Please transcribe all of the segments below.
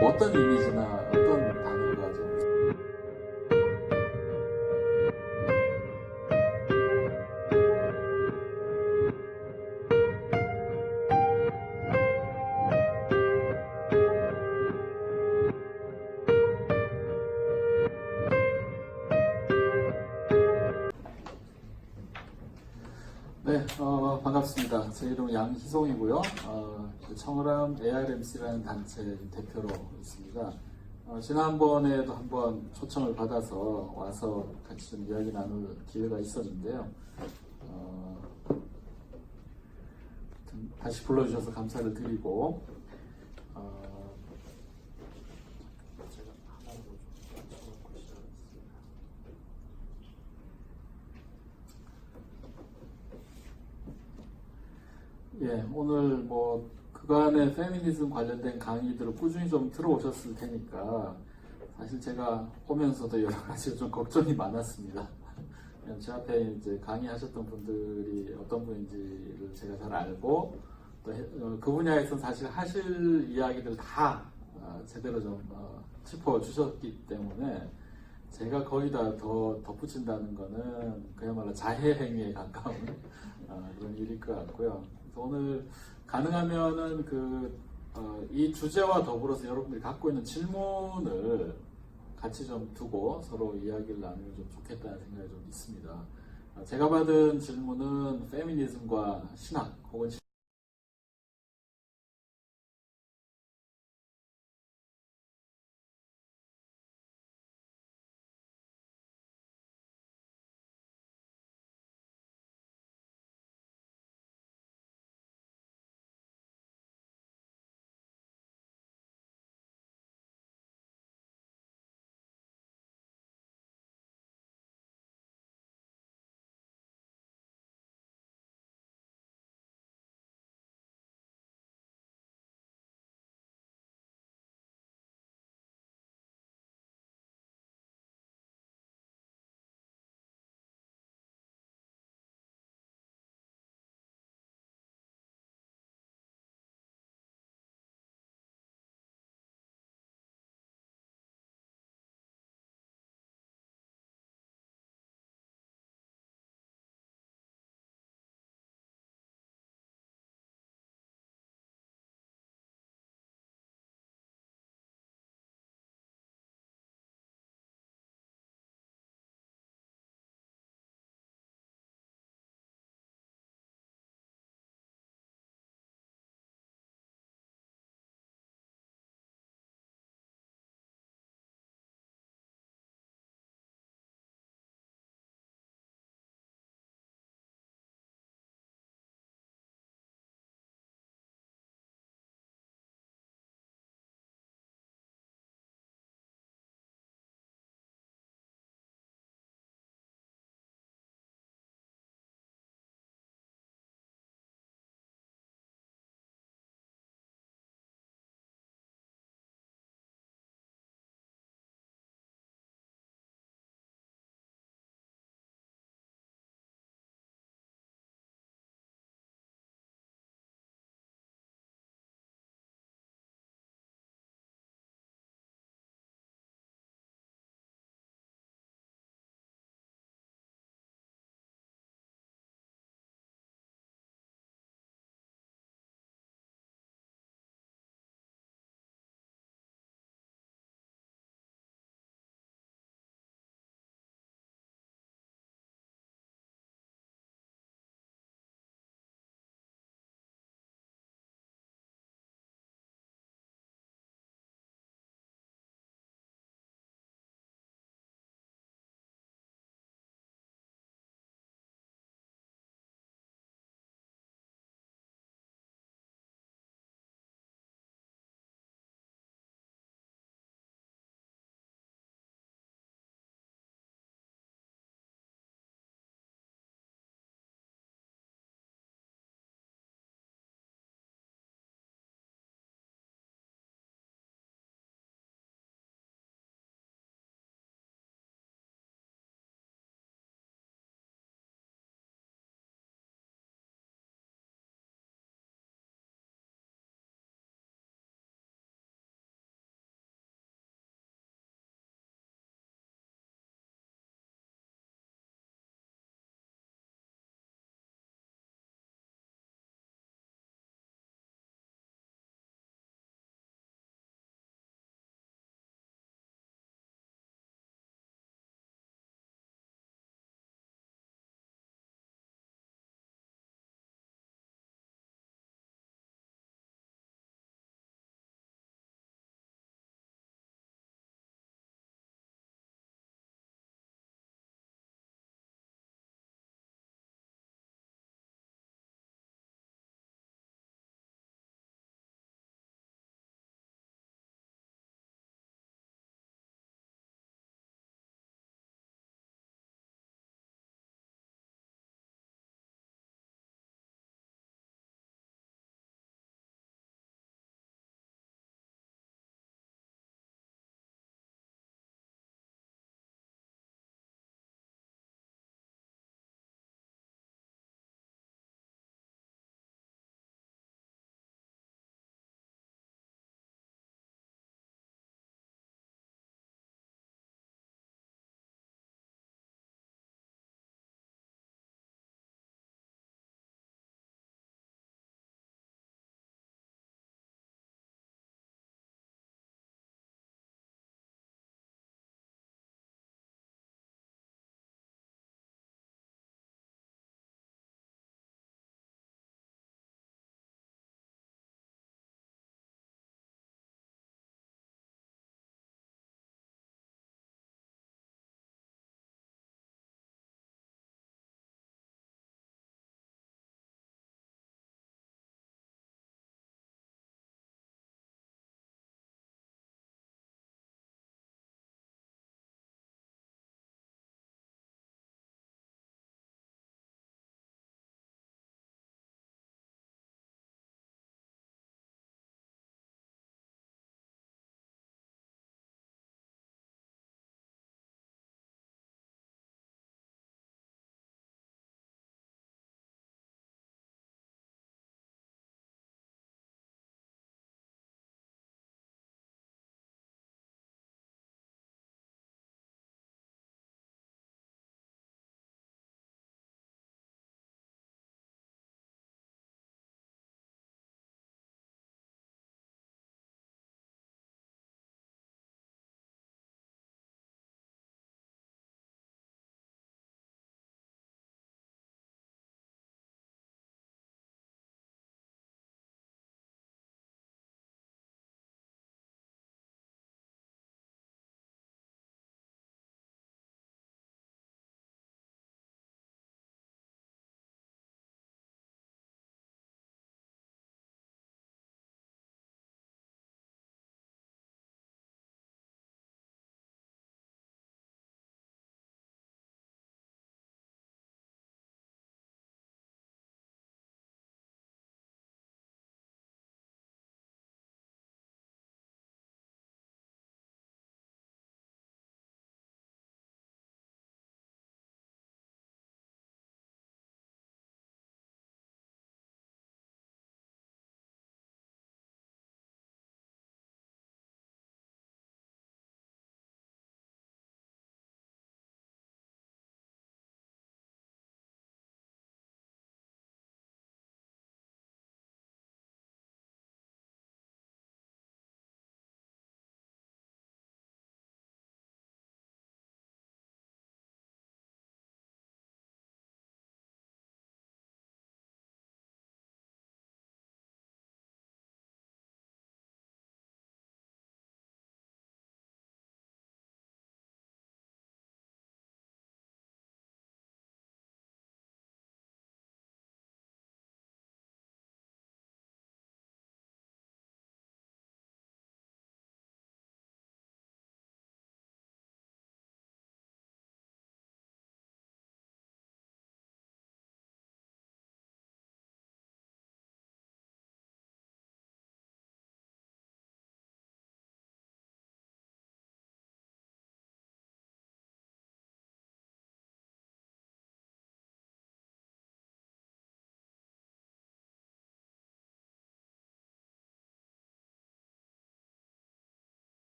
뭐 어떤 이미지나 어떤 단어가 좀 네, 반갑습니다. 제 이름은 양희송이고요. 청어람 ARMC라는 단체 대표로 있습니다. 지난번에도 한번 초청을 받아서 와서 같이 좀 이야기 나눌 기회가 있었는데요. 어, 다시 불러주셔서 감사를 드리고, 어, 제가 하나로 좀 맞춰놓고 시작하겠습니다. 예, 오늘 뭐 그간의 페미니즘 관련된 강의들을 꾸준히 좀 들어오셨을 테니까 사실 제가 오면서도 여러 가지 좀 걱정이 많았습니다. 제 앞에 이제 강의하셨던 분들이 어떤 분인지를 제가 잘 알고 또 그 분야에서 사실 하실 이야기들 다 제대로 좀 짚어 주셨기 때문에 제가 거의 다 더 덧붙인다는 거는 그야말로 자해 행위에 가까운 그런 일일 것 같고요. 그래서 오늘 가능하면은 이 주제와 더불어서 여러분들이 갖고 있는 질문을 같이 좀 두고 서로 이야기를 나누면 좀 좋겠다는 생각이 좀 있습니다. 제가 받은 질문은 페미니즘과 신학 혹은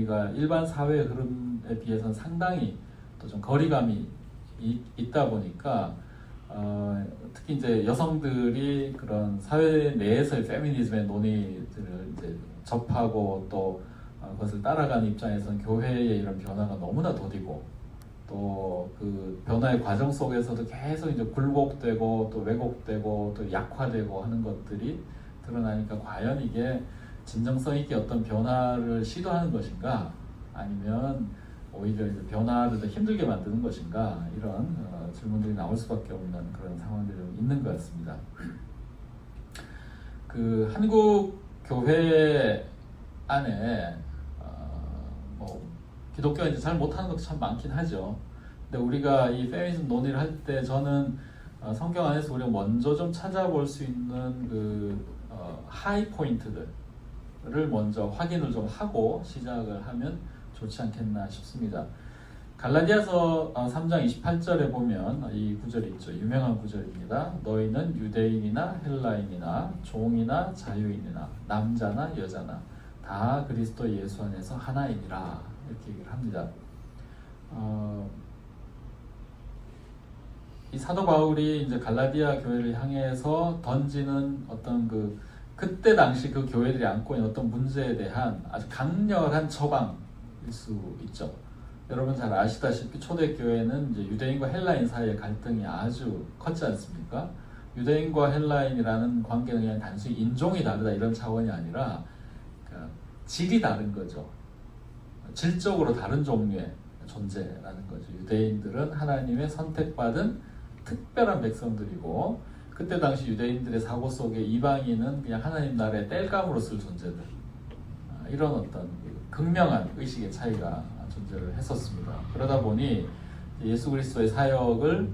우리가 일반 사회의 흐름에 비해서는 상당히 또 좀 거리감이 있다 보니까 특히 이제 여성들이 그런 사회 내에서의 페미니즘의 논의들을 이제 접하고 또 그것을 따라가는 입장에서는 교회의 이런 변화가 너무나 더디고 또 그 변화의 과정 속에서도 계속 이제 굴곡되고 또 왜곡되고 또 약화되고 하는 것들이 드러나니까 과연 이게 진정성 있게 어떤 변화를 시도하는 것인가 아니면 오히려 이제 변화를 더 힘들게 만드는 것인가 이런 질문들이 나올 수밖에 없는 그런 상황들이 좀 있는 것 같습니다. 그 한국 교회 안에 뭐 기독교가 이제 잘 못하는 것도 참 많긴 하죠. 근데 우리가 이 페미니즘 논의를 할 때 저는 성경 안에서 우리가 먼저 좀 찾아볼 수 있는 그 하이 포인트들을 먼저 확인을 좀 하고 시작을 하면 좋지 않겠나 싶습니다. 갈라디아서 3장 28절에 보면 이 구절이 있죠. 유명한 구절입니다. 너희는 유대인이나 헬라인이나 종이나 자유인이나 남자나 여자나 다 그리스도 예수 안에서 하나이니라 이렇게 얘기를 합니다. 이 사도 바울이 이제 갈라디아 교회를 향해서 던지는 어떤 그때 당시 그 교회들이 안고 있는 어떤 문제에 대한 아주 강렬한 처방일 수 있죠. 여러분 잘 아시다시피 초대교회는 이제 유대인과 헬라인 사이의 갈등이 아주 컸지 않습니까? 유대인과 헬라인이라는 관계는 그냥 단순히 인종이 다르다 이런 차원이 아니라 질이 다른 거죠. 질적으로 다른 종류의 존재라는 거죠. 유대인들은 하나님의 선택받은 특별한 백성들이고 그때 당시 유대인들의 사고 속에 이방인은 그냥 하나님 나라의 땔감으로 쓸 존재들 이런 어떤 극명한 의식의 차이가 존재를 했었습니다. 그러다 보니 예수 그리스도의 사역을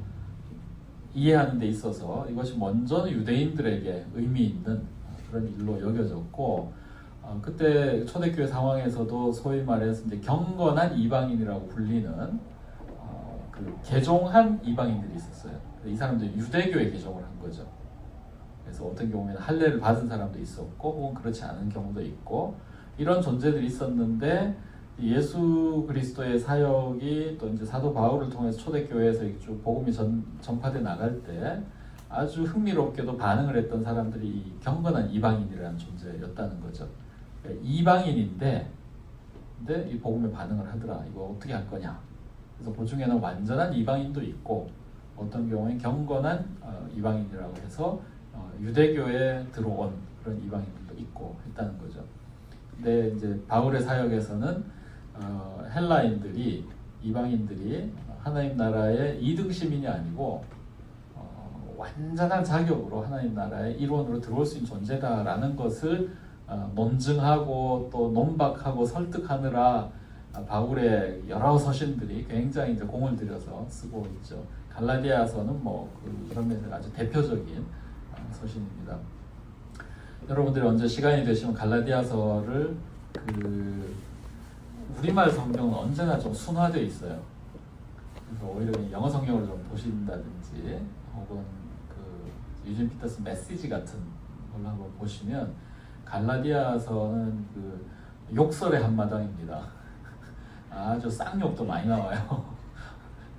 이해하는 데 있어서 이것이 먼저 유대인들에게 의미 있는 그런 일로 여겨졌고 그때 초대교회 상황에서도 소위 말해서 이제 경건한 이방인이라고 불리는 그 개종한 이방인들이 있었어요. 이 사람들이 유대교에 개종을 한 거죠. 그래서 어떤 경우에는 할례를 받은 사람도 있었고 혹은 그렇지 않은 경우도 있고 이런 존재들이 있었는데 예수 그리스도의 사역이 또 이제 사도 바울을 통해서 초대교회에서 쭉 복음이 전파돼 나갈 때 아주 흥미롭게도 반응을 했던 사람들이 이 경건한 이방인이라는 존재였다는 거죠. 이방인인데 근데 이 복음에 반응을 하더라. 이거 어떻게 할 거냐? 그래서 그 중에는 완전한 이방인도 있고 어떤 경우엔 경건한 이방인이라고 해서 유대교에 들어온 그런 이방인들도 있고 했다는 거죠. 근데 이제 바울의 사역에서는 헬라인들이 이방인들이 하나님 나라의 2등 시민이 아니고 완전한 자격으로 하나님 나라의 일원으로 들어올 수 있는 존재다라는 것을 논증하고 또 논박하고 설득하느라 바울의 여러 서신들이 굉장히 이제 공을 들여서 쓰고 있죠. 갈라디아서는 뭐 그런 면에서 아주 대표적인 서신입니다. 여러분들이 언제 시간이 되시면 갈라디아서를 우리말 성경은 언제나 좀 순화되어 있어요. 그래서 오히려 영어 성경을 좀 보신다든지 혹은 유진 피터슨 메시지 같은 걸로 한번 보시면 갈라디아서는 욕설의 한마당입니다. 아주 쌍욕도 많이 나와요.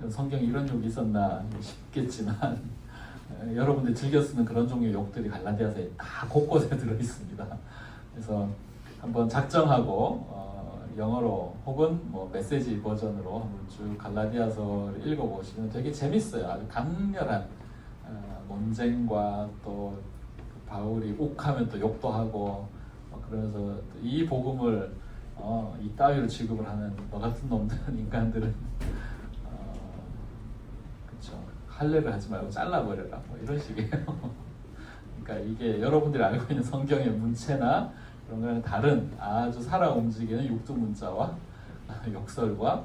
성경에 이런 욕이 있었나 싶겠지만 여러분들이 즐겨 쓰는 그런 종류의 욕들이 갈라디아서에 다 곳곳에 들어있습니다. 그래서 한번 작정하고 영어로 혹은 뭐 메시지 버전으로 한번 쭉 갈라디아서를 읽어보시면 되게 재밌어요. 아주 강렬한 논쟁과 또 바울이 욱하면 또 욕도 하고 그러면서 이 복음을 이따위로 취급을 하는 너 같은 놈들은 인간들은 그쵸 할례를 하지 말고 잘라버려라 뭐 이런 식이에요. 그러니까 이게 여러분들이 알고 있는 성경의 문체나 그런 거는 다른 아주 살아 움직이는 육두문자와 욕설과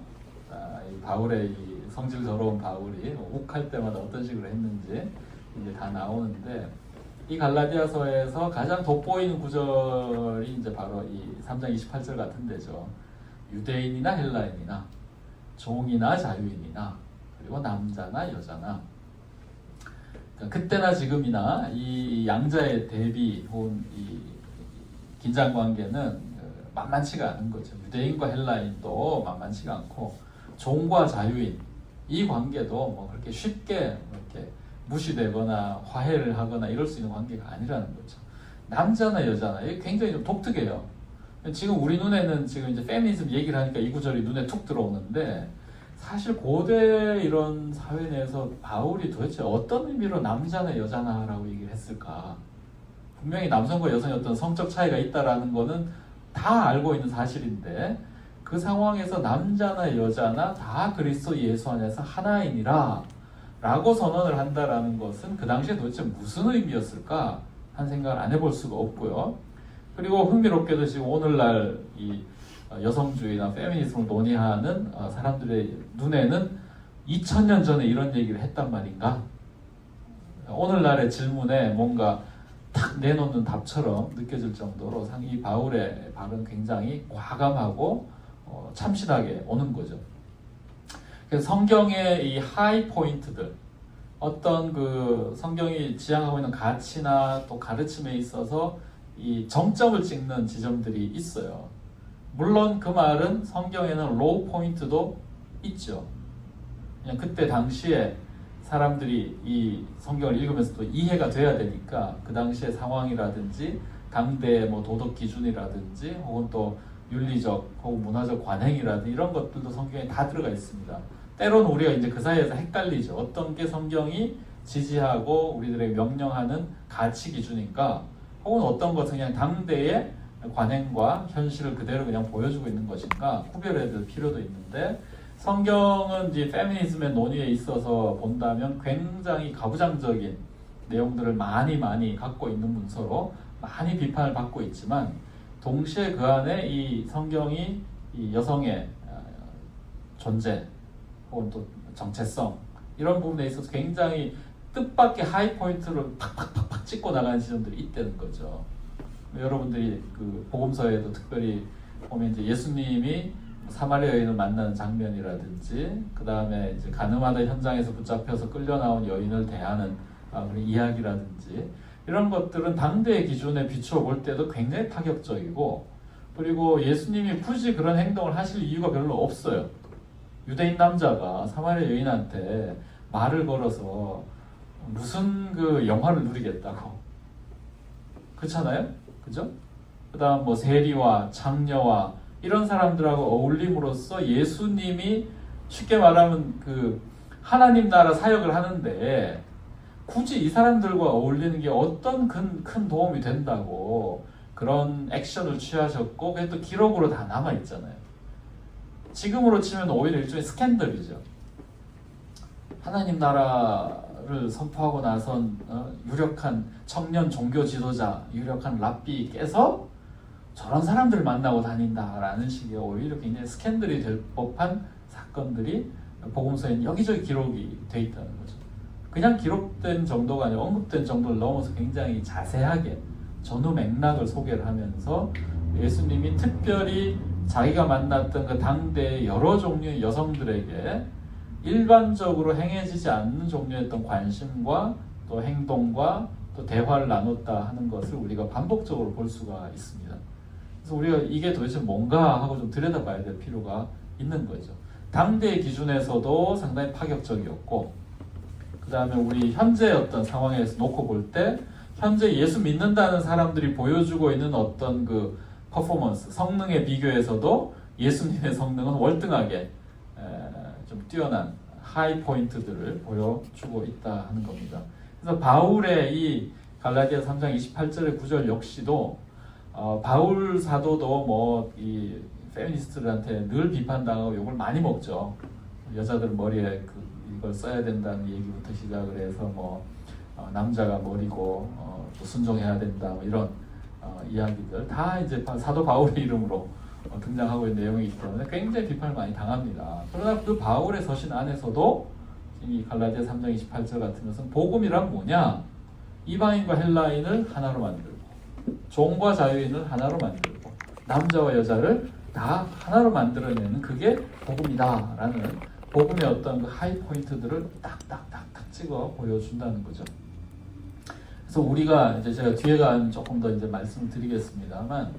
이 바울의 이 성질 더러운 바울이 욱할 때마다 어떤 식으로 했는지 이제 다 나오는데 이 갈라디아서에서 가장 돋보이는 구절이 이제 바로 이 3장 28절 같은 데죠. 유대인이나 헬라인이나 종이나 자유인이나 그리고 남자나 여자나 그러니까 그때나 지금이나 이 양자의 대비 혹은 이 긴장 관계는 만만치가 않은 거죠. 유대인과 헬라인도 만만치가 않고 종과 자유인 이 관계도 뭐 그렇게 쉽게 이렇게 무시되거나 화해를 하거나 이럴 수 있는 관계가 아니라는 거죠. 남자나 여자나 이게 굉장히 좀 독특해요. 지금 우리 눈에는 지금 이제 페미니즘 얘기를 하니까 이 구절이 눈에 툭 들어오는데 사실 고대 이런 사회 내에서 바울이 도대체 어떤 의미로 남자나 여자나라고 얘기를 했을까? 분명히 남성과 여성의 어떤 성적 차이가 있다라는 거는 다 알고 있는 사실인데 그 상황에서 남자나 여자나 다 그리스도 예수 안에서 하나이니라 라고 선언을 한다라는 것은 그 당시에 도대체 무슨 의미였을까 한 생각을 안 해볼 수가 없고요. 그리고 흥미롭게도 지금 오늘날 이 여성주의나 페미니즘을 논의하는 사람들의 눈에는 2000년 전에 이런 얘기를 했단 말인가? 오늘날의 질문에 뭔가 탁 내놓는 답처럼 느껴질 정도로 이 바울의 발은 굉장히 과감하고 참신하게 오는 거죠. 그래서 성경의 이 하이 포인트들, 어떤 그 성경이 지향하고 있는 가치나 또 가르침에 있어서 이 정점을 찍는 지점들이 있어요. 물론 그 말은 성경에는 로우 포인트도 있죠. 그냥 그때 당시에 사람들이 이 성경을 읽으면서 또 이해가 돼야 되니까 그 당시의 상황이라든지 당대의 뭐 도덕 기준이라든지 혹은 또 윤리적 혹은 문화적 관행이라든지 이런 것들도 성경에 다 들어가 있습니다. 때로는 우리가 이제 그 사이에서 헷갈리죠. 어떤 게 성경이 지지하고 우리들에게 명령하는 가치 기준인가, 혹은 어떤 것은 그냥 당대의 관행과 현실을 그대로 그냥 보여주고 있는 것인가 구별해야 될 필요도 있는데, 성경은 이제 페미니즘의 논의에 있어서 본다면 굉장히 가부장적인 내용들을 많이 갖고 있는 문서로 많이 비판을 받고 있지만, 동시에 그 안에 이 성경이 이 여성의 존재 혹은 또 정체성 이런 부분에 있어서 굉장히 뜻밖의 하이 포인트를 팍팍팍팍 찍고 나가는 지점들이 있다는 거죠. 여러분들이 그 복음서에도 특별히 보면 이제 예수님이 사마리아 여인을 만나는 장면이라든지, 그 다음에 이제 가늠하던 현장에서 붙잡혀서 끌려 나온 여인을 대하는 그런 이야기라든지, 이런 것들은 당대의 기준에 비추어 볼 때도 굉장히 파격적이고, 그리고 예수님이 굳이 그런 행동을 하실 이유가 별로 없어요. 유대인 남자가 사마리아 여인한테 말을 걸어서 무슨 그 영화를 누리겠다고, 그렇잖아요, 그죠? 그다음 뭐 세리와 창녀와 이런 사람들하고 어울림으로써 예수님이 쉽게 말하면 그 하나님 나라 사역을 하는데 굳이 이 사람들과 어울리는 게 어떤 큰 도움이 된다고 그런 액션을 취하셨고, 그게 또 기록으로 다 남아 있잖아요. 지금으로 치면 오히려 일종의 스캔들이죠. 하나님 나라를 선포하고 나선 유력한 청년 종교 지도자, 유력한 랍비께서 저런 사람들을 만나고 다닌다라는 식의 오히려 굉장히 스캔들이 될 법한 사건들이 복음서에는 여기저기 기록이 돼 있다는 거죠. 그냥 기록된 정도가 아니라 언급된 정도를 넘어서 굉장히 자세하게 전후 맥락을 소개를 하면서 예수님이 특별히 자기가 만났던 그 당대의 여러 종류의 여성들에게 일반적으로 행해지지 않는 종류의 어떤 관심과 또 행동과 또 대화를 나눴다 하는 것을 우리가 반복적으로 볼 수가 있습니다. 그래서 우리가 이게 도대체 뭔가 하고 좀 들여다봐야 될 필요가 있는 거죠. 당대의 기준에서도 상당히 파격적이었고, 그 다음에 우리 현재 어떤 상황에서 놓고 볼 때 현재 예수 믿는다는 사람들이 보여주고 있는 어떤 그 퍼포먼스, 성능에 비교해서도 예수님의 성능은 월등하게 좀 뛰어난 하이 포인트들을 보여주고 있다 하는 겁니다. 그래서 바울의 이 갈라디아 3장 28절의 구절 역시도 바울 사도도 뭐 이 페미니스트들한테 늘 비판당하고 욕을 많이 먹죠. 여자들 머리에 이걸 써야 된다는 얘기부터 시작을 해서 뭐 남자가 머리고 또 순종해야 된다 뭐 이런 이야기들 다 이제 사도 바울의 이름으로 등장하고 있는 내용이기 때문에 굉장히 비판을 많이 당합니다. 그러나 그 바울의 서신 안에서도 이 갈라디아 3장 28절 같은 것은 복음이란 뭐냐? 이방인과 헬라인을 하나로 만들고 종과 자유인을 하나로 만들고 남자와 여자를 다 하나로 만들어내는 그게 복음이다라는 복음의 어떤 그 하이 포인트들을 딱딱딱딱 찍어 보여준다는 거죠. 그래서 우리가 이제 제가 뒤에 가면 조금 더 이제 말씀을 드리겠습니다만,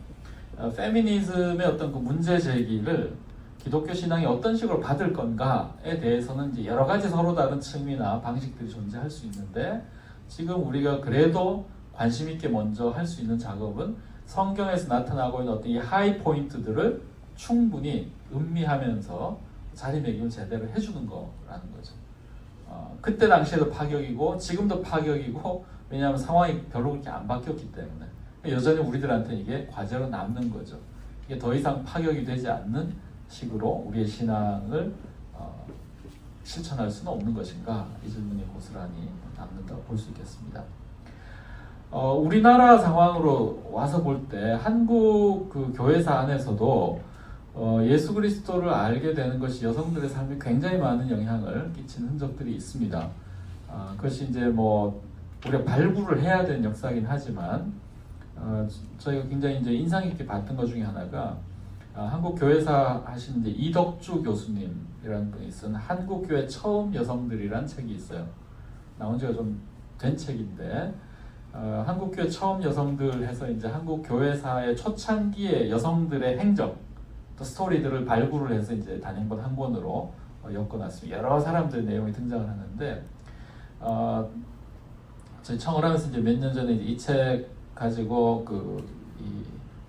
페미니즘의 어떤 그 문제 제기를 기독교 신앙이 어떤 식으로 받을 건가에 대해서는 이제 여러 가지 서로 다른 측면이나 방식들이 존재할 수 있는데, 지금 우리가 그래도 관심 있게 먼저 할 수 있는 작업은 성경에서 나타나고 있는 어떤 이 하이 포인트들을 충분히 음미하면서 자리매김을 제대로 해주는 거라는 거죠. 그때 당시에도 파격이고 지금도 파격이고, 왜냐하면 상황이 별로 그렇게 안 바뀌었기 때문에 여전히 우리들한테 이게 과제로 남는 거죠. 이게 더 이상 파격이 되지 않는 식으로 우리의 신앙을 실천할 수는 없는 것인가, 이 질문이 고스란히 남는다고 볼 수 있겠습니다. 우리나라 상황으로 와서 볼 때 한국 그 교회사 안에서도 예수 그리스도를 알게 되는 것이 여성들의 삶에 굉장히 많은 영향을 끼치는 흔적들이 있습니다. 그것이 이제 뭐 우리가 발굴을 해야 되는 역사이긴 하지만, 저희가 굉장히 이제 인상 깊게 봤던 것 중에 하나가, 한국 교회사 하시는 이제 이덕주 교수님이라는 분이 쓴 한국 교회 처음 여성들이란 책이 있어요. 나온 지가 좀 된 책인데, 한국 교회 처음 여성들 해서 이제 한국 교회사의 초창기의 여성들의 행적, 또 스토리들을 발굴을 해서 이제 단행본 한 권으로 엮어놨습니다. 여러 사람들의 내용이 등장을 하는데, 저희 청을 하면서 이제 몇 년 전에 이 책 가지고 이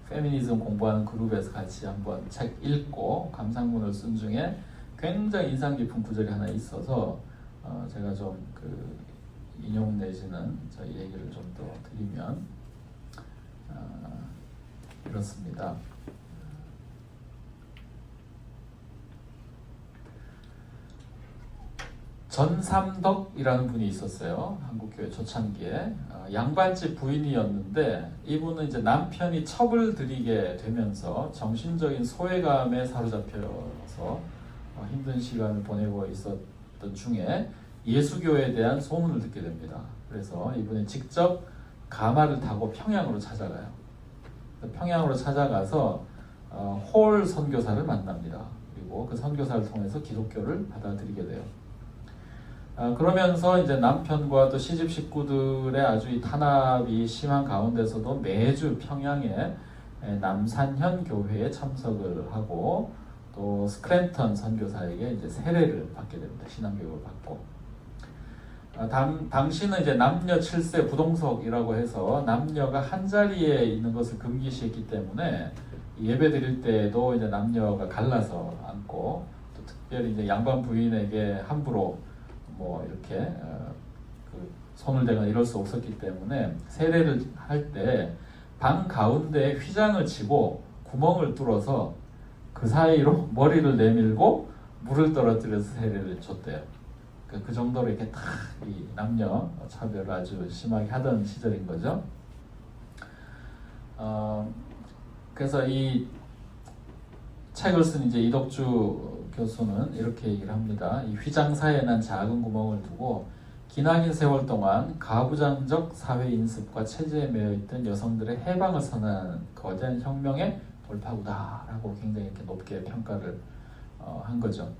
페미니즘 공부하는 그룹에서 같이 한번 책 읽고 감상문을 쓴 중에 굉장히 인상 깊은 구절이 하나 있어서 제가 좀 인용 내지는 저희 얘기를 좀 더 드리면 이렇습니다. 전삼덕이라는 분이 있었어요. 한국교회 초창기에. 양반집 부인이었는데, 이분은 이제 남편이 첩을 들이게 되면서 정신적인 소외감에 사로잡혀서 힘든 시간을 보내고 있었던 중에 예수교에 대한 소문을 듣게 됩니다. 그래서 이분이 직접 가마를 타고 평양으로 찾아가요. 평양으로 찾아가서 홀 선교사를 만납니다. 그리고 그 선교사를 통해서 기독교를 받아들이게 돼요. 그러면서 이제 남편과 또 시집 식구들의 아주 이 탄압이 심한 가운데서도 매주 평양에 남산현 교회에 참석을 하고, 또 스크랜턴 선교사에게 이제 세례를 받게 됩니다. 신앙교육을 받고. 당시는 이제 남녀 7세 부동석이라고 해서 남녀가 한 자리에 있는 것을 금기시했기 때문에 예배 드릴 때에도 이제 남녀가 갈라서 앉고, 또 특별히 이제 양반 부인에게 함부로 뭐 이렇게 손을 대거나 이럴 수 없었기 때문에 세례를 할 때 방 가운데에 휘장을 치고 구멍을 뚫어서 그 사이로 머리를 내밀고 물을 떨어뜨려서 세례를 줬대요. 그 정도로 이렇게 딱 이 남녀 차별을 아주 심하게 하던 시절인 거죠. 그래서 이 책을 쓴 이제 이덕주 교수는 이렇게 얘기를 합니다. 이 휘장사에 난 작은 구멍을 두고 기나긴 세월 동안 가부장적 사회 인습과 체제에 매여 있던 여성들의 해방을 선언하는 거대한 혁명의 돌파구다라고 굉장히 이렇게 높게 평가를 한 거죠.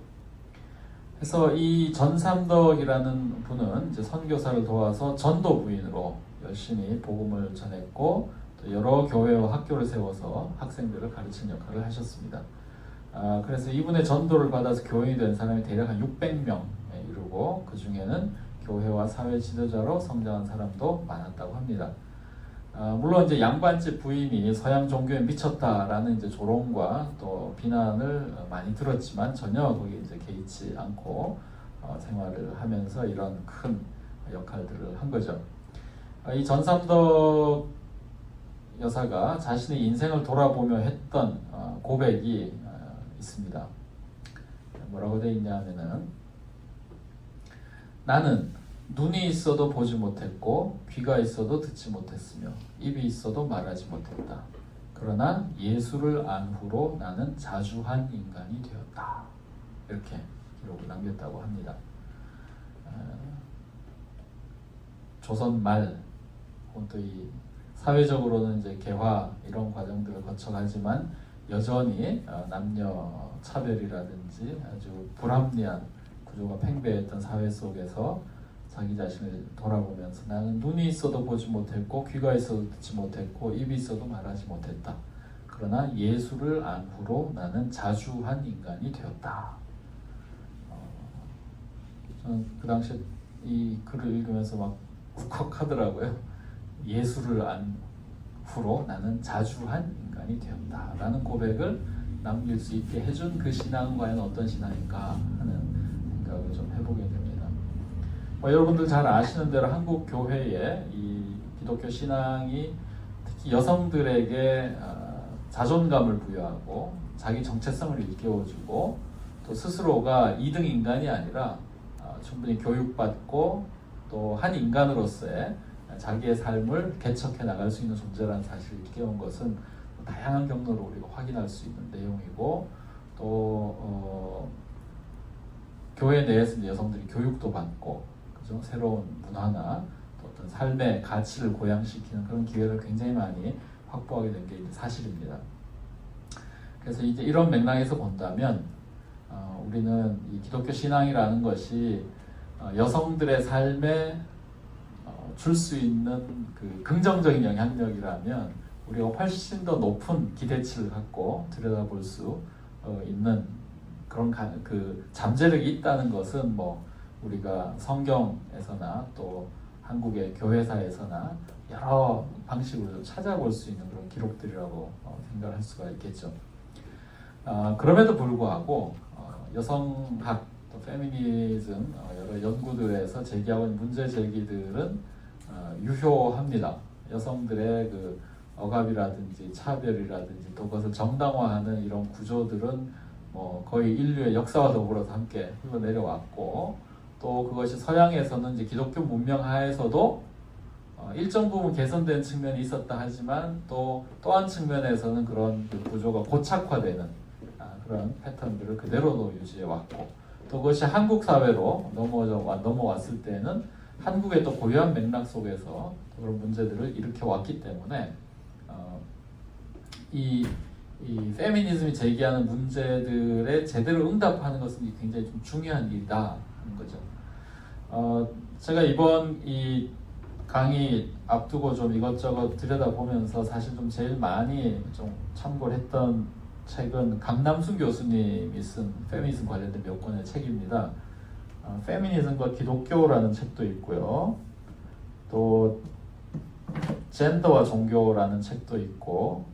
그래서 이 전삼덕이라는 분은 이제 선교사를 도와서 전도 부인으로 열심히 복음을 전했고, 또 여러 교회와 학교를 세워서 학생들을 가르치는 역할을 하셨습니다. 그래서 이분의 전도를 받아서 교인이 된 사람이 대략 한 600명에 이르고, 그 중에는 교회와 사회 지도자로 성장한 사람도 많았다고 합니다. 물론 이제 양반집 부인이 서양 종교에 미쳤다라는 이제 조롱과 또 비난을 많이 들었지만 전혀 거기에 이제 개의치 않고 생활을 하면서 이런 큰 역할들을 한 거죠. 이 전삼덕 여사가 자신의 인생을 돌아보며 했던 고백이 있습니다. 뭐라고 되어 있냐면은, 나는 눈이 있어도 보지 못했고 귀가 있어도 듣지 못했으며 입이 있어도 말하지 못했다. 그러나 예수를 안 후로 나는 자주한 인간이 되었다. 이렇게 기록을 남겼다고 합니다. 조선 말, 또 이 사회적으로는 이제 개화 이런 과정들을 거쳐가지만 여전히 남녀 차별이라든지 아주 불합리한 구조가 팽배했던 사회 속에서 자기 자신을 돌아보면서 나는 눈이 있어도 보지 못했고 귀가 있어도 듣지 못했고 입이 있어도 말하지 못했다. 그러나 예수를 안 후로 나는 자주한 인간이 되었다. 저는 그 당시에 이 글을 읽으면서 막 울컥하더라고요. 예수를 안 후로 나는 자주한 인간이 되었다 라는 고백을 남길 수 있게 해준 그 신앙은 과연 어떤 신앙인가 하는 생각을 좀 해보게 됩니다. 여러분들 잘 아시는 대로 한국 교회에 이 기독교 신앙이 특히 여성들에게 자존감을 부여하고 자기 정체성을 일깨워주고 또 스스로가 2등 인간이 아니라 충분히 교육받고 또 한 인간으로서의 자기의 삶을 개척해 나갈 수 있는 존재라는 사실을 일깨운 것은 다양한 경로로 우리가 확인할 수 있는 내용이고 또 교회 내에서 여성들이 교육도 받고 그죠? 새로운 문화나 또 어떤 삶의 가치를 고양시키는 그런 기회를 굉장히 많이 확보하게 된 게 사실입니다. 그래서 이제 이런 맥락에서 본다면 우리는 이 기독교 신앙이라는 것이 여성들의 삶에 줄 수 있는 그 긍정적인 영향력이라면 우리가 훨씬 더 높은 기대치를 갖고 들여다볼 수 있는 그런 그 잠재력이 있다는 것은 뭐 우리가 성경에서나 또 한국의 교회사에서나 여러 방식으로 찾아볼 수 있는 그런 기록들이라고 생각할 수가 있겠죠. 그럼에도 불구하고 여성학 또 페미니즘 여러 연구들에서 제기하고 있는 문제 제기들은 유효합니다. 여성들의 그 억압이라든지 차별이라든지 또 그것을 정당화하는 이런 구조들은 뭐 거의 인류의 역사와 더불어서 함께 흘러내려왔고 또 그것이 서양에서는 이제 기독교 문명 하에서도 일정 부분 개선된 측면이 있었다 하지만 또 한 측면에서는 그런 그 구조가 고착화되는 그런 패턴들을 그대로도 유지해 왔고 또 그것이 한국 사회로 넘어왔을 때는 한국의 또 고유한 맥락 속에서 그런 문제들을 일으켜 왔기 때문에 이 페미니즘이 제기하는 문제들에 제대로 응답하는 것은 굉장히 좀 중요한 일이다 하는 거죠. 제가 이번 이 강의 앞두고 좀 이것저것 들여다보면서 사실 좀 제일 많이 좀 참고를 했던 책은 강남순 교수님이 쓴 페미니즘 관련된 몇 권의 책입니다. 페미니즘과 기독교라는 책도 있고요. 또 젠더와 종교라는 책도 있고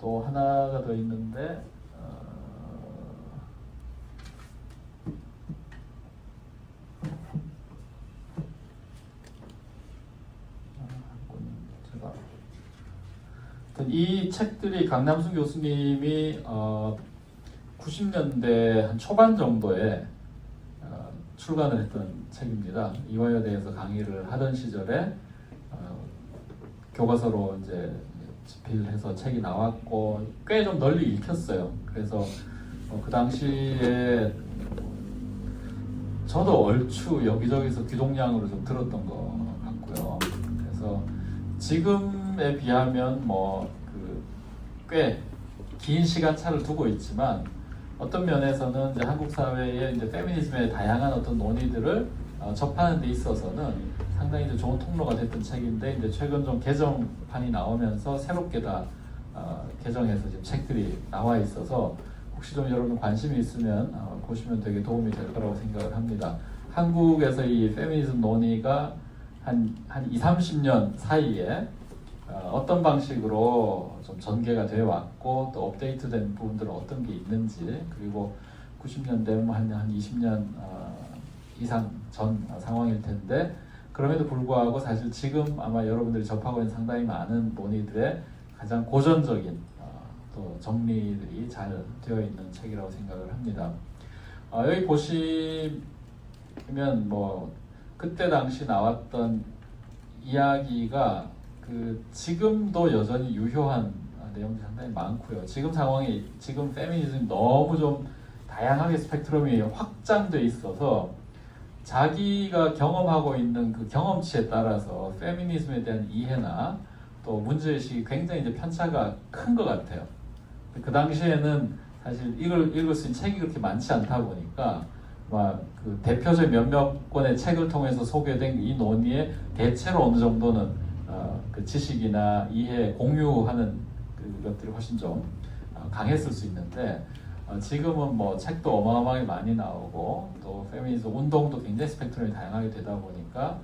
또 하나가 더 있는데 이 책들이 강남순 교수님이 90년대 한 초반 정도에 출간을 했던 책입니다. 이화여대에서 대해서 강의를 하던 시절에 교과서로 이제 집필해서 책이 나왔고 꽤 좀 널리 읽혔어요. 그래서 그 당시에 저도 얼추 여기저기서 귀동량으로 좀 들었던 것 같고요. 그래서 지금에 비하면 뭐 꽤 긴 시간 차를 두고 있지만 어떤 면에서는 이제 한국 사회의 이제 페미니즘의 다양한 어떤 논의들을 접하는 데 있어서는 상당히 이제 좋은 통로가 됐던 책인데 이제 최근 좀 개정판이 나오면서 새롭게 다 개정해서 지금 책들이 나와 있어서 혹시 좀 여러분 관심이 있으면 보시면 되게 도움이 될 거라고 생각을 합니다. 한국에서 이 페미니즘 논의가 한 20-30년 사이에 어떤 방식으로 좀 전개가 되어 왔고 또 업데이트된 부분들은 어떤 게 있는지 그리고 90년대 한 20년 이상 전 상황일 텐데 그럼에도 불구하고 사실 지금 아마 여러분들이 접하고 있는 상당히 많은 논의들의 가장 고전적인 또 정리들이 잘 되어 있는 책이라고 생각을 합니다. 여기 보시면 뭐 그때 당시 나왔던 이야기가 지금도 여전히 유효한 내용이 상당히 많고요. 지금 상황이 지금 페미니즘이 너무 좀 다양하게 스펙트럼이 확장돼 있어서 자기가 경험하고 있는 그 경험치에 따라서 페미니즘에 대한 이해나 또 문제의식이 굉장히 이제 편차가 큰 것 같아요. 그 당시에는 사실 읽을 수 있는 책이 그렇게 많지 않다 보니까 그 대표적 몇몇 권의 책을 통해서 소개된 이 논의에 대체로 어느 정도는 그 지식이나 이해 공유하는 그 그것들이 훨씬 좀 강했을 수 있는데 지금은 뭐 책도 어마어마하게 많이 나오고 또 페미니즘 운동도 굉장히 스펙트럼이 다양하게 되다 보니까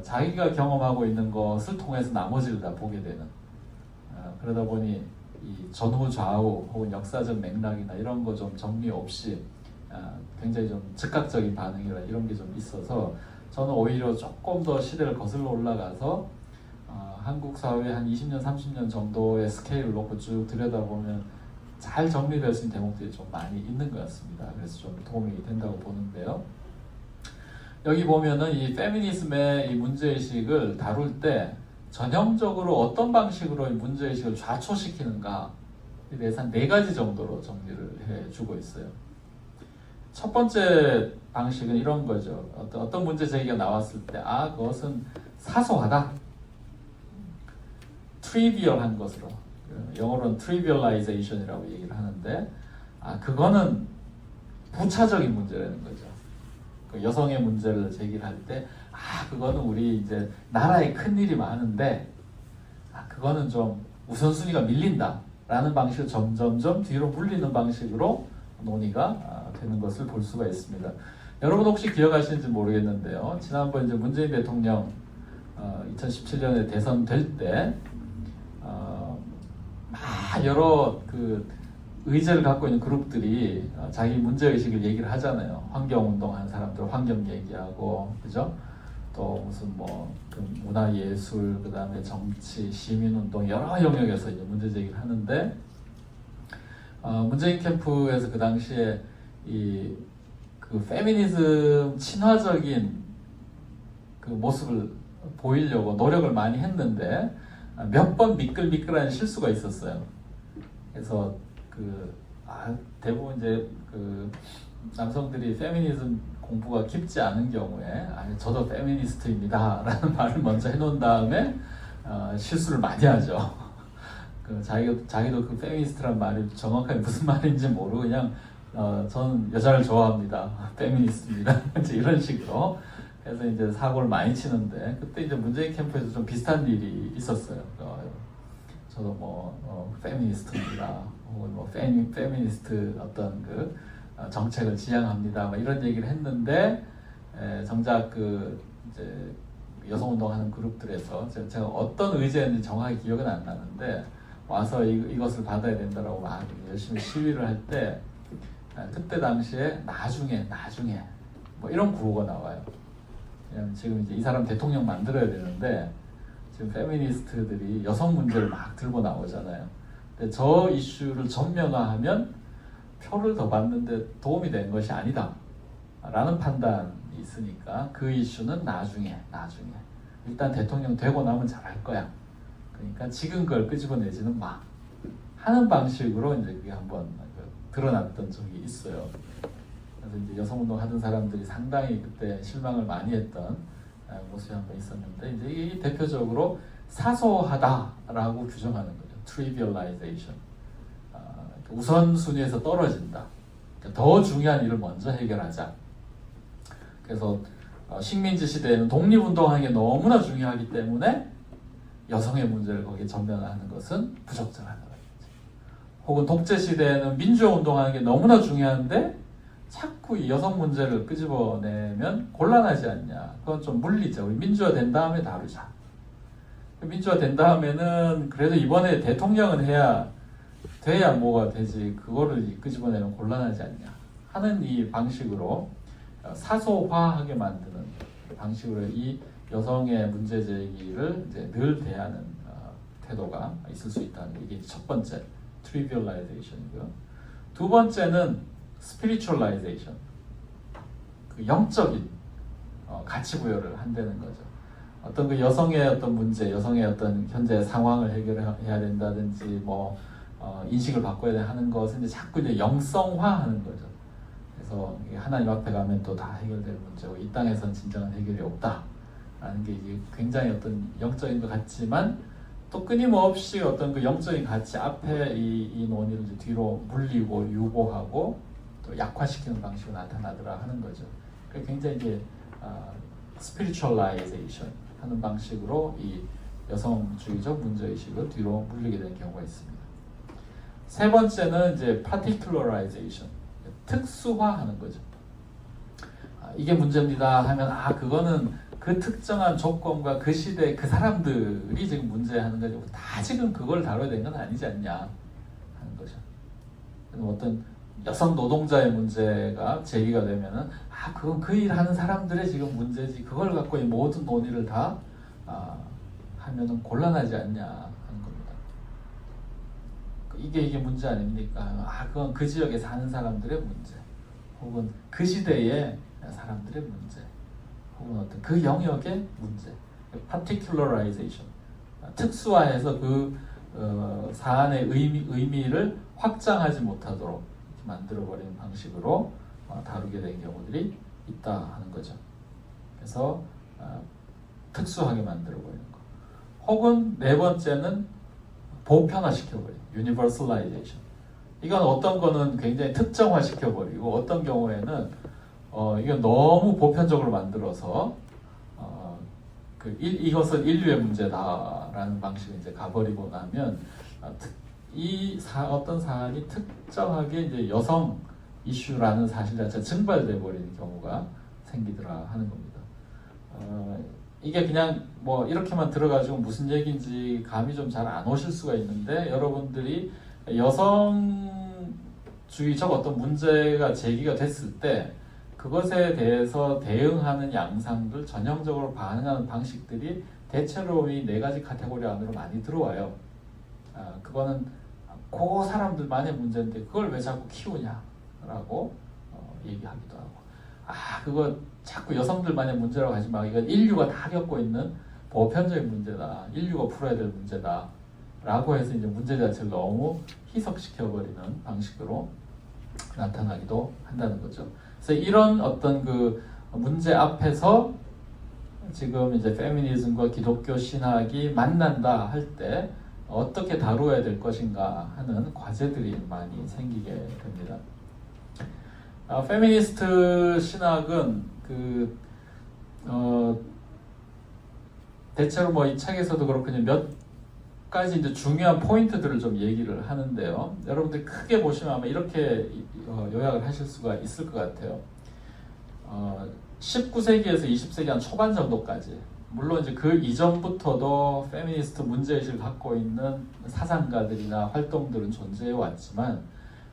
자기가 경험하고 있는 것을 통해서 나머지를 다 보게 되는 그러다 보니 이 전후 좌우 혹은 역사적 맥락이나 이런 거 좀 정리 없이 굉장히 좀 즉각적인 반응이라 이런 게 좀 있어서 저는 오히려 조금 더 시대를 거슬러 올라가서 한국 사회 한 20년, 30년 정도의 스케일을 놓고 쭉 들여다보면 잘 정리될 수 있는 대목들이 좀 많이 있는 것 같습니다. 그래서 좀 도움이 된다고 보는데요. 여기 보면은 이 페미니즘의 이 문제의식을 다룰 때 전형적으로 어떤 방식으로 이 문제의식을 좌초시키는가에 대해서 한 4가지 정도로 정리를 해주고 있어요. 첫 번째 방식은 이런 거죠. 어떤 문제 제기가 나왔을 때 그것은 사소하다. 트리비얼한 것으로. 영어로는 trivialization이라고 얘기를 하는데 그거는 부차적인 문제라는 거죠. 그 여성의 문제를 제기를 할 때 그거는 우리 이제 나라에 큰일이 많은데 그거는 좀 우선순위가 밀린다 라는 방식으로 점점점 뒤로 물리는 방식으로 논의가 되는 것을 볼 수가 있습니다. 여러분 혹시 기억하시는지 모르겠는데요. 지난번 이제 문재인 대통령 2017년에 대선 될 때 여러 그 의제를 갖고 있는 그룹들이 자기 문제의식을 얘기를 하잖아요. 환경운동하는 사람들 환경 얘기하고, 그죠? 또 무슨 그 문화예술, 그 다음에 정치, 시민운동 여러 영역에서 이제 문제 제기를 하는데 문재인 캠프에서 그 당시에 그 페미니즘 친화적인 그 모습을 보이려고 노력을 많이 했는데 몇 번 미끌미끌한 실수가 있었어요. 그래서 대부분 이제 남성들이 페미니즘 공부가 깊지 않은 경우에 저도 페미니스트입니다 라는 말을 먼저 해놓은 다음에 실수를 많이 하죠. 자기도 그 페미니스트란 말이 정확하게 무슨 말인지 모르고 그냥 저는 여자를 좋아합니다. 페미니스트입니다. 이제 이런 식으로 해서 이제 사고를 많이 치는데 그때 이제 문재인 캠프에서 좀 비슷한 일이 있었어요. 저도 페미니스트입니다. 혹은 페미니스트 어떤 정책을 지향합니다. 이런 얘기를 했는데 정작 이제 여성운동하는 그룹들에서 제가 어떤 의제였는지 정확히 기억은 안 나는데 와서 이것을 받아야 된다라고 막 열심히 시위를 할 때 그때 당시에 나중에 이런 구호가 나와요. 지금 이제 이 사람 대통령 만들어야 되는데 지금 페미니스트들이 여성 문제를 막 들고 나오잖아요. 근데 저 이슈를 전면화하면 표를 더 받는데 도움이 되는 것이 아니다 라는 판단이 있으니까 그 이슈는 나중에 일단 대통령 되고 나면 잘할 거야. 그러니까 지금 그걸 끄집어내지는 마 하는 방식으로 이제 그게 한번 드러났던 적이 있어요. 그래서 이제 여성운동 하던 사람들이 상당히 그때 실망을 많이 했던 모습이 한번 있었는데 이제 이 대표적으로 사소하다라고 규정하는 거죠. trivialization. 우선순위에서 떨어진다. 그러니까 더 중요한 일을 먼저 해결하자. 그래서 식민지 시대에는 독립운동하는 게 너무나 중요하기 때문에 여성의 문제를 거기에 전면화하는 것은 부적절하다. 혹은 독재 시대에는 민주화운동하는 게 너무나 중요한데 자꾸 이 여성 문제를 끄집어내면 곤란하지 않냐. 그건 좀 물리죠. 우리 민주화 된 다음에 다루자. 민주화 된 다음에는 그래도 이번에 대통령은 돼야 뭐가 되지. 그거를 끄집어내면 곤란하지 않냐. 하는 이 방식으로 사소화하게 만드는 방식으로 이 여성의 문제 제기를 이제 늘 대하는 태도가 있을 수 있다는 이게 첫 번째 trivialization이고요. 두 번째는 spiritualization, 그 영적인 가치 부여를 한다는 거죠. 어떤 그 여성의 어떤 문제, 여성의 어떤 현재 상황을 해결해야 된다든지 인식을 바꿔야 하는 것은 이제 자꾸 이제 영성화하는 거죠. 그래서 하나님 앞에 가면 또 다 해결될 문제고 이 땅에선 진정한 해결이 없다라는 게 이제 굉장히 어떤 영적인 것 같지만 또 끊임없이 어떤 그 영적인 가치 앞에 이 논의를 이제 뒤로 물리고 유보하고 또 약화시키는 방식으로 나타나더라 하는 거죠. 굉장히 이제 spiritualization 하는 방식으로 이 여성주의적 문제의식을 뒤로 물리게 되는 경우가 있습니다. 세 번째는 이제 particularization, 특수화하는 거죠. 이게 문제입니다 하면 그거는 그 특정한 조건과 그 시대 그 사람들이 지금 문제하는 거죠. 다 지금 그걸 다뤄야 되는 건 아니지 않냐 하는 거죠. 어떤 여성 노동자의 문제가 제기가 되면은 그건 그 일하는 사람들의 지금 문제지 그걸 갖고 이 모든 논의를 다 하면은 곤란하지 않냐 하는 겁니다. 이게 문제 아닙니까? 그건 그 지역에 사는 사람들의 문제, 혹은 그 시대의 사람들의 문제, 혹은 어떤 그 영역의 문제, particularization, 특수화해서 그 사안의 의미를 확장하지 못하도록 만들어버리는 방식으로 다루게 된 경우들이 있다 하는 거죠. 그래서 특수하게 만들어버리는 거. 혹은 네 번째는 보편화시켜버리는 universalization. 이건 어떤 거는 굉장히 특정화시켜버리고 어떤 경우에는 이건 너무 보편적으로 만들어서 이것은 인류의 문제다라는 방식으로 이제 가버리고 나면 어떤 사안이 특정하게 이제 여성 이슈라는 사실 자체가 증발돼 버리는 경우가 생기더라 하는 겁니다. 이게 그냥 뭐 이렇게만 들어가지고 무슨 얘기인지 감이 좀 잘 안 오실 수가 있는데, 여러분들이 여성주의적 어떤 문제가 제기가 됐을 때 그것에 대해서 대응하는 양상들, 전형적으로 반응하는 방식들이 대체로 이 네 가지 카테고리 안으로 많이 들어와요. 그거는 그 사람들만의 문제인데 그걸 왜 자꾸 키우냐라고 얘기하기도 하고, 그거 자꾸 여성들만의 문제라고 하지 마. 이건 인류가 다 겪고 있는 보편적인 문제다. 인류가 풀어야 될 문제다. 라고 해서 이제 문제 자체를 너무 희석시켜버리는 방식으로 나타나기도 한다는 거죠. 그래서 이런 어떤 그 문제 앞에서 지금 이제 페미니즘과 기독교 신학이 만난다 할 때 어떻게 다루어야 될 것인가 하는 과제들이 많이 생기게 됩니다. 페미니스트 신학은 대체로 뭐 이 책에서도 그렇고 몇 가지 이제 중요한 포인트들을 좀 얘기를 하는데요. 여러분들 크게 보시면 아마 이렇게 요약을 하실 수가 있을 것 같아요. 19세기에서 20세기 한 초반 정도까지, 물론 이제 그 이전부터도 페미니스트 문제의식을 갖고 있는 사상가들이나 활동들은 존재해 왔지만,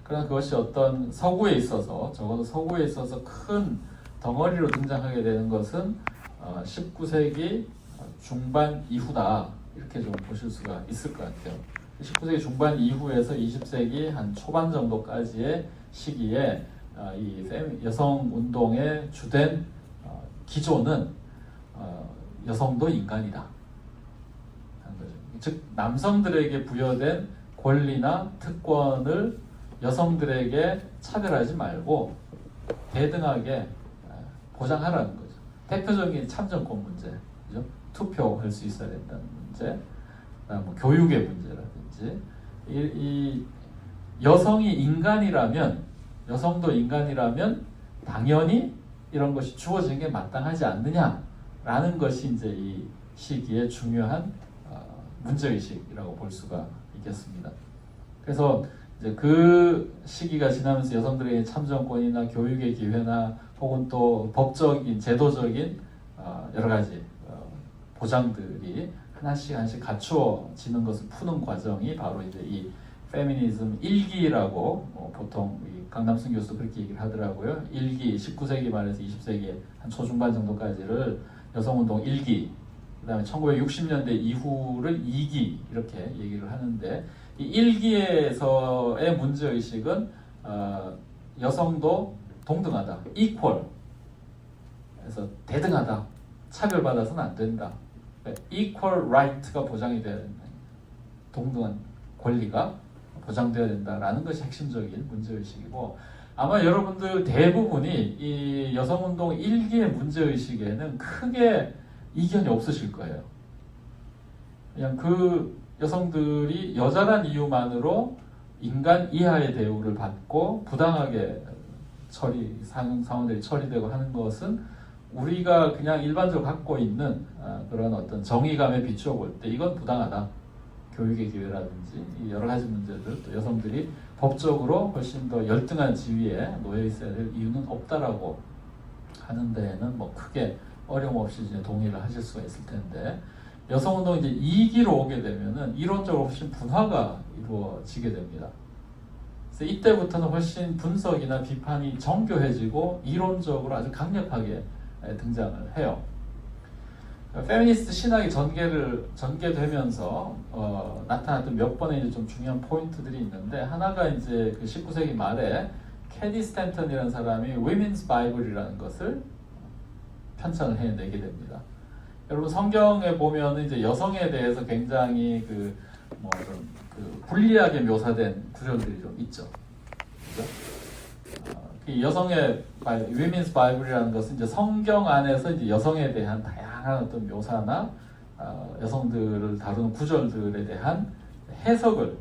그러나 그것이 어떤 서구에 있어서, 적어도 서구에 있어서 큰 덩어리로 등장하게 되는 것은 19세기 중반 이후다, 이렇게 좀 보실 수가 있을 것 같아요. 19세기 중반 이후에서 20세기 한 초반 정도까지의 시기에 이 여성 운동의 주된 기조는 여성도 인간이다 하는 거죠. 즉 남성들에게 부여된 권리나 특권을 여성들에게 차별하지 말고 대등하게 보장하라는 거죠. 대표적인 참정권 문제, 그죠? 투표할 수 있어야 된다는 문제, 뭐 교육의 문제라든지, 이 여성이 인간이라면, 여성도 인간이라면 당연히 이런 것이 주어지는 게 마땅하지 않느냐라는 것이 이제 이 시기의 중요한 문제의식이라고 볼 수가 있겠습니다. 그래서 이제 그 시기가 지나면서 여성들에게 참정권이나 교육의 기회나 혹은 또 법적인, 제도적인 여러 가지 보장들이 하나씩 갖추어지는 것을 푸는 과정이 바로 이제 이 페미니즘 1기라고 보통 강남순 교수도 그렇게 얘기를 하더라고요. 1기, 19세기 말에서 20세기 한 초중반 정도까지를 여성운동 1기, 그 다음에 1960년대 이후를 2기 이렇게 얘기를 하는데, 이 1기에서의 문제의식은 여성도 동등하다, equal, 그래서 대등하다, 차별받아서는 안 된다, equal right가 보장이 돼야 된다, 동등한 권리가 보장되어야 된다라는 것이 핵심적인 문제의식이고, 아마 여러분들 대부분이 이 여성운동 1기의 문제의식에는 크게 이견이 없으실 거예요. 그냥 그 여성들이 여자란 이유만으로 인간 이하의 대우를 받고 부당하게 상황들이 처리되고 하는 것은 우리가 그냥 일반적으로 갖고 있는 그런 어떤 정의감에 비추어 볼 때 이건 부당하다, 교육의 기회라든지 이 여러 가지 문제들, 또 여성들이 법적으로 훨씬 더 열등한 지위에 놓여 있어야 될 이유는 없다라고 하는 데에는 뭐 크게 어려움 없이 이제 동의를 하실 수가 있을 텐데, 여성운동이 이제 2기로 오게 되면은 이론적으로 훨씬 분화가 이루어지게 됩니다. 그래서 이때부터는 훨씬 분석이나 비판이 정교해지고 이론적으로 아주 강력하게 등장을 해요. 페미니스트 신학이 전개되면서 나타났던 몇 번의 이제 좀 중요한 포인트들이 있는데, 하나가 이제 그 19세기 말에 캐디 스탠턴이라는 사람이 Women's Bible이라는 것을 편찬을 해내게 됩니다. 여러분 성경에 보면 이제 여성에 대해서 굉장히 그 불리하게 묘사된 구절들이 좀 있죠. 그죠? 여성의 Women's Bible이라는 것은 이제 성경 안에서 이제 여성에 대한 다양한 어떤 묘사나 여성들을 다루는 구절들에 대한 해석을,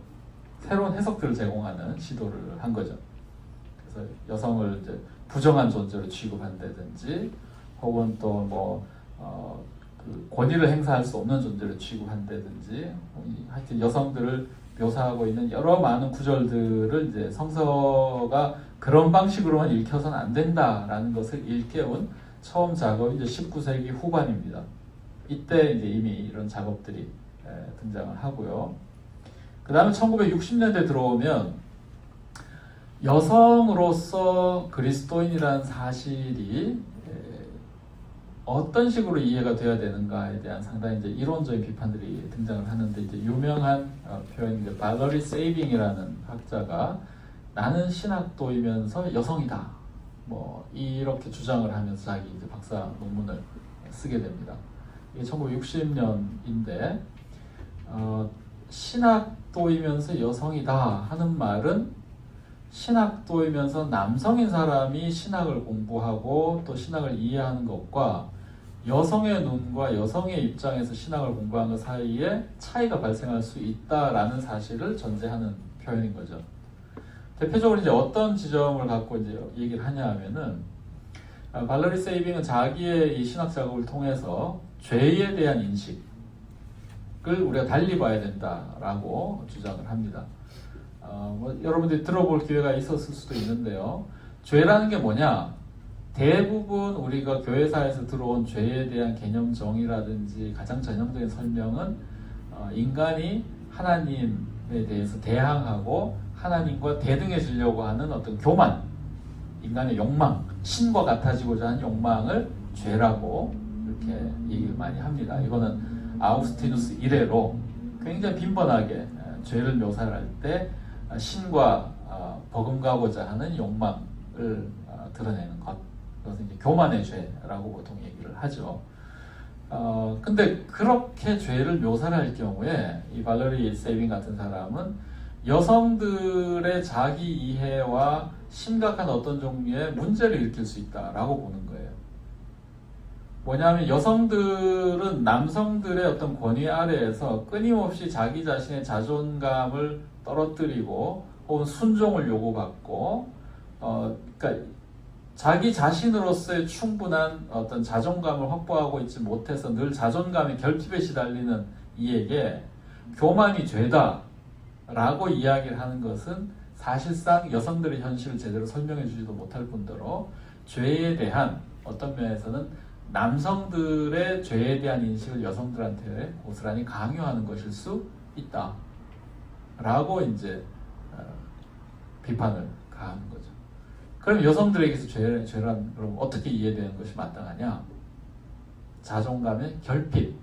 새로운 해석들을 제공하는 시도를 한 거죠. 그래서 여성을 이제 부정한 존재로 취급한다든지, 혹은 또 그 권위를 행사할 수 없는 존재로 취급한다든지, 하여튼 여성들을 묘사하고 있는 여러 많은 구절들을 이제 성서가 그런 방식으로만 읽혀서는 안 된다라는 것을 일깨운 처음 작업이 이제 19세기 후반입니다. 이때 이제 이미 이런 작업들이 등장을 하고요. 그 다음에 1960년대 들어오면 여성으로서 그리스도인이라는 사실이 어떤 식으로 이해가 되어야 되는가에 대한 상당히 이제 이론적인 비판들이 등장을 하는데, 이제 유명한 표현인데, 발러리 세이빙이라는 학자가 나는 신학도이면서 여성이다, 뭐 이렇게 주장을 하면서 자기 이제 박사 논문을 쓰게 됩니다. 이게 1960년인데 신학도이면서 여성이다 하는 말은, 신학도이면서 남성인 사람이 신학을 공부하고 또 신학을 이해하는 것과 여성의 눈과 여성의 입장에서 신학을 공부하는 것 사이에 차이가 발생할 수 있다라는 사실을 전제하는 표현인 거죠. 대표적으로 이제 어떤 지점을 갖고 이제 얘기를 하냐 하면은, 발러리 세이빙은 자기의 이 신학 작업을 통해서 죄에 대한 인식을 우리가 달리 봐야 된다라고 주장을 합니다. 여러분들이 들어볼 기회가 있었을 수도 있는데요. 죄라는 게 뭐냐? 대부분 우리가 교회사에서 들어온 죄에 대한 개념 정의라든지 가장 전형적인 설명은 인간이 하나님에 대해서 대항하고 하나님과 대등해지려고 하는 어떤 교만, 인간의 욕망, 신과 같아지고자 하는 욕망을 죄라고 이렇게 얘기를 많이 합니다. 이거는 아우구스티누스 이래로 굉장히 빈번하게 죄를 묘사할 때 신과 버금가고자 하는 욕망을 드러내는 것, 그것은 이제 교만의 죄라고 보통 얘기를 하죠. 근데 그렇게 죄를 묘사할 경우에 이 발러리 세이빙 같은 사람은 여성들의 자기 이해와 심각한 어떤 종류의 문제를 일으킬 수 있다라고 보는 거예요. 뭐냐면 여성들은 남성들의 어떤 권위 아래에서 끊임없이 자기 자신의 자존감을 떨어뜨리고 혹은 순종을 요구받고, 그러니까 자기 자신으로서의 충분한 어떤 자존감을 확보하고 있지 못해서 늘 자존감의 결핍에 시달리는 이에게 교만이 죄다라고 이야기를 하는 것은 사실상 여성들의 현실을 제대로 설명해 주지도 못할 뿐더러 죄에 대한 어떤 면에서는 남성들의 죄에 대한 인식을 여성들한테 고스란히 강요하는 것일 수 있다 라고 이제 비판을 가하는 거죠. 그럼 여성들에게서 죄란 그럼 어떻게 이해되는 것이 마땅하냐? 자존감의 결핍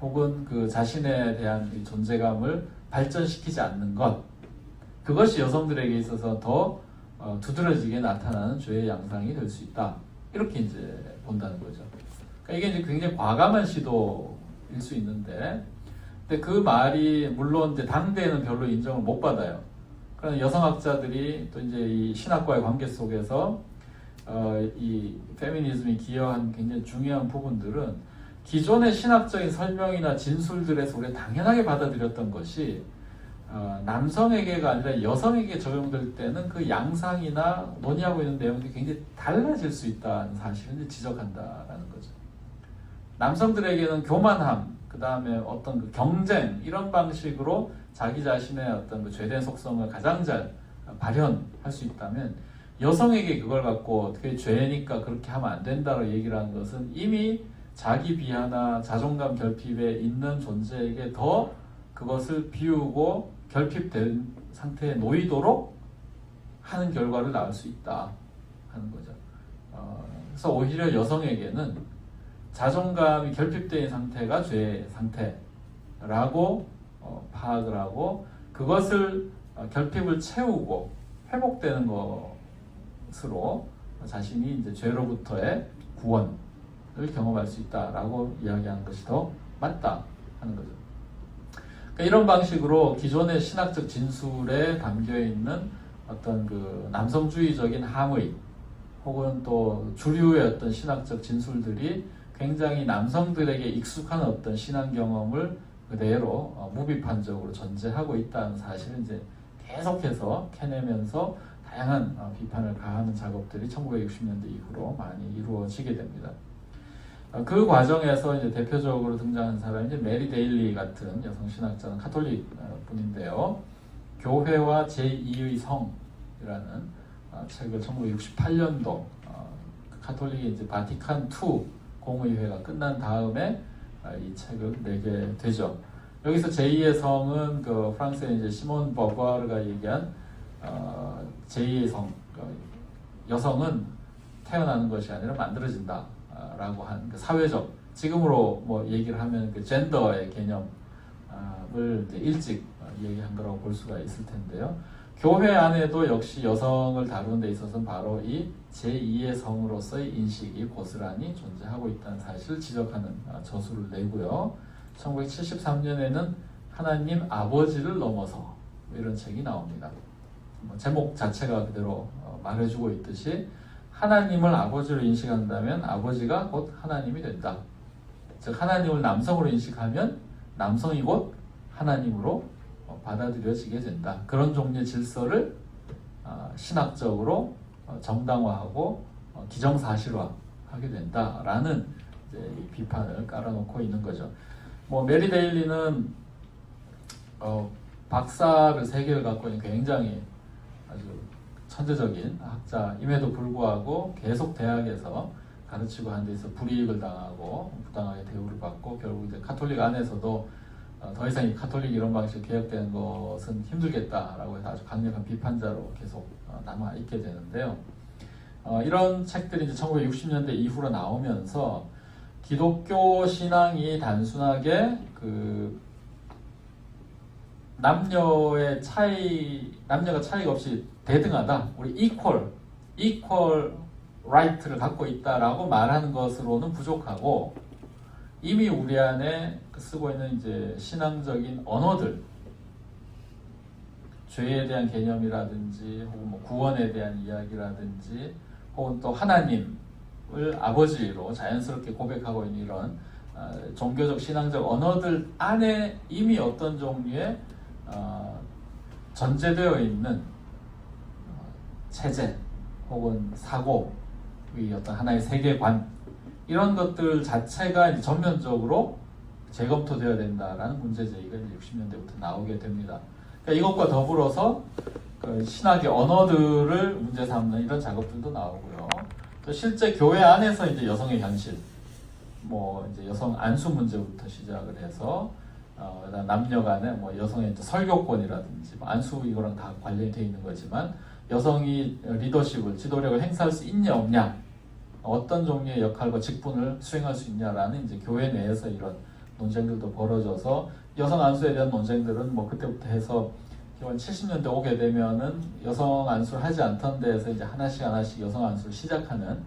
혹은 그 자신에 대한 존재감을 발전시키지 않는 것, 그것이 여성들에게 있어서 더 두드러지게 나타나는 죄의 양상이 될 수 있다, 이렇게 이제 본다는 거죠. 그러니까 이게 이제 굉장히 과감한 시도일 수 있는데, 근데 그 말이 물론 이제 당대에는 별로 인정을 못 받아요. 그러나 여성학자들이 또 이제 이 신학과의 관계 속에서 이 페미니즘이 기여한 굉장히 중요한 부분들은 기존의 신학적인 설명이나 진술들에서 우리가 당연하게 받아들였던 것이 남성에게가 아니라 여성에게 적용될 때는 그 양상이나 논의하고 있는 내용들이 굉장히 달라질 수 있다는 사실을 지적한다라는 거죠. 남성들에게는 교만함, 그 그 다음에 어떤 그 경쟁 이런 방식으로 자기 자신의 어떤 그 죄된 속성을 가장 잘 발현할 수 있다면 여성에게 그걸 갖고 어떻게 죄니까 그렇게 하면 안 된다고 얘기를 하는 것은 이미 자기 비하나 자존감 결핍에 있는 존재에게 더 그것을 비우고 결핍된 상태에 놓이도록 하는 결과를 낳을 수 있다 하는 거죠. 그래서 오히려 여성에게는 자존감이 결핍된 상태가 죄의 상태라고 파악을 하고 그것을 결핍을 채우고 회복되는 것으로 자신이 이제 죄로부터의 구원을 경험할 수 있다라고 이야기하는 것이 더 맞다 하는 거죠. 그러니까 이런 방식으로 기존의 신학적 진술에 담겨 있는 어떤 그 남성주의적인 함의 혹은 또 주류의 어떤 신학적 진술들이 굉장히 남성들에게 익숙한 어떤 신앙 경험을 그대로 무비판적으로 전제하고 있다는 사실을 이제 계속해서 캐내면서 다양한 비판을 가하는 작업들이 1960년대 이후로 많이 이루어지게 됩니다. 그 과정에서 이제 대표적으로 등장한 사람이 이제 메리 데일리 같은 여성 신학자는 카톨릭 분인데요. 교회와 제2의 성이라는 책을 1968년도 카톨릭이 이제 바티칸 II 공의회가 끝난 다음에 이 책을 내게 되죠. 여기서 제2의 성은 그 프랑스의 이제 시몬 버과르가 얘기한 제2의 성, 여성은 태어나는 것이 아니라 만들어진다라고 한 그 사회적, 지금으로 뭐 얘기를 하면 그 젠더의 개념을 이제 일찍 얘기한 거라고 볼 수가 있을 텐데요. 교회 안에도 역시 여성을 다루는 데 있어서는 바로 이 제2의 성으로서의 인식이 고스란히 존재하고 있다는 사실을 지적하는 저술을 내고요. 1973년에는 하나님 아버지를 넘어서 이런 책이 나옵니다. 제목 자체가 그대로 말해주고 있듯이 하나님을 아버지로 인식한다면 아버지가 곧 하나님이 된다. 즉 하나님을 남성으로 인식하면 남성이 곧 하나님으로 받아들여지게 된다. 그런 종류의 질서를 신학적으로 정당화하고 기정사실화하게 된다라는 이제 비판을 깔아놓고 있는 거죠. 뭐 메리 데일리는 박사를 3개를 갖고 있는 굉장히 아주 천재적인 학자임에도 불구하고 계속 대학에서 가르치고 하는 데 있어서 불이익을 당하고 부당하게 대우를 받고 결국 이제 카톨릭 안에서도 더 이상 이 카톨릭 이런 방식으로 개혁되는 것은 힘들겠다라고 해서 아주 강력한 비판자로 계속 남아있게 되는데요. 이런 책들이 이제 1960년대 이후로 나오면서 기독교 신앙이 단순하게 그 남녀가 차이가 없이 대등하다, 우리 equal right를 갖고 있다라고 말하는 것으로는 부족하고 이미 우리 안에 쓰고 있는 이제 신앙적인 언어들, 죄에 대한 개념이라든지 혹은 뭐 구원에 대한 이야기라든지 혹은 또 하나님을 아버지로 자연스럽게 고백하고 있는 이런 종교적 신앙적 언어들 안에 이미 어떤 종류의 전제되어 있는 체제 혹은 사고의 어떤 하나의 세계관 이런 것들 자체가 이제 전면적으로 재검토되어야 된다라는 문제제기가 이제 60년대부터 나오게 됩니다. 그러니까 이것과 더불어서 그 신학의 언어들을 문제 삼는 이런 작업들도 나오고요. 또 실제 교회 안에서 이제 여성의 현실, 뭐 이제 여성 안수 문제부터 시작을 해서 남녀 간에 뭐 여성의 이제 설교권이라든지 뭐 안수 이거랑 다 관련이 되어 있는 거지만 여성이 리더십을, 지도력을 행사할 수 있냐 없냐, 어떤 종류의 역할과 직분을 수행할 수 있냐라는 이제 교회 내에서 이런 논쟁들도 벌어져서 여성 안수에 대한 논쟁들은 뭐 그때부터 해서 70년대 오게 되면은 여성 안수를 하지 않던 데에서 이제 하나씩 여성 안수를 시작하는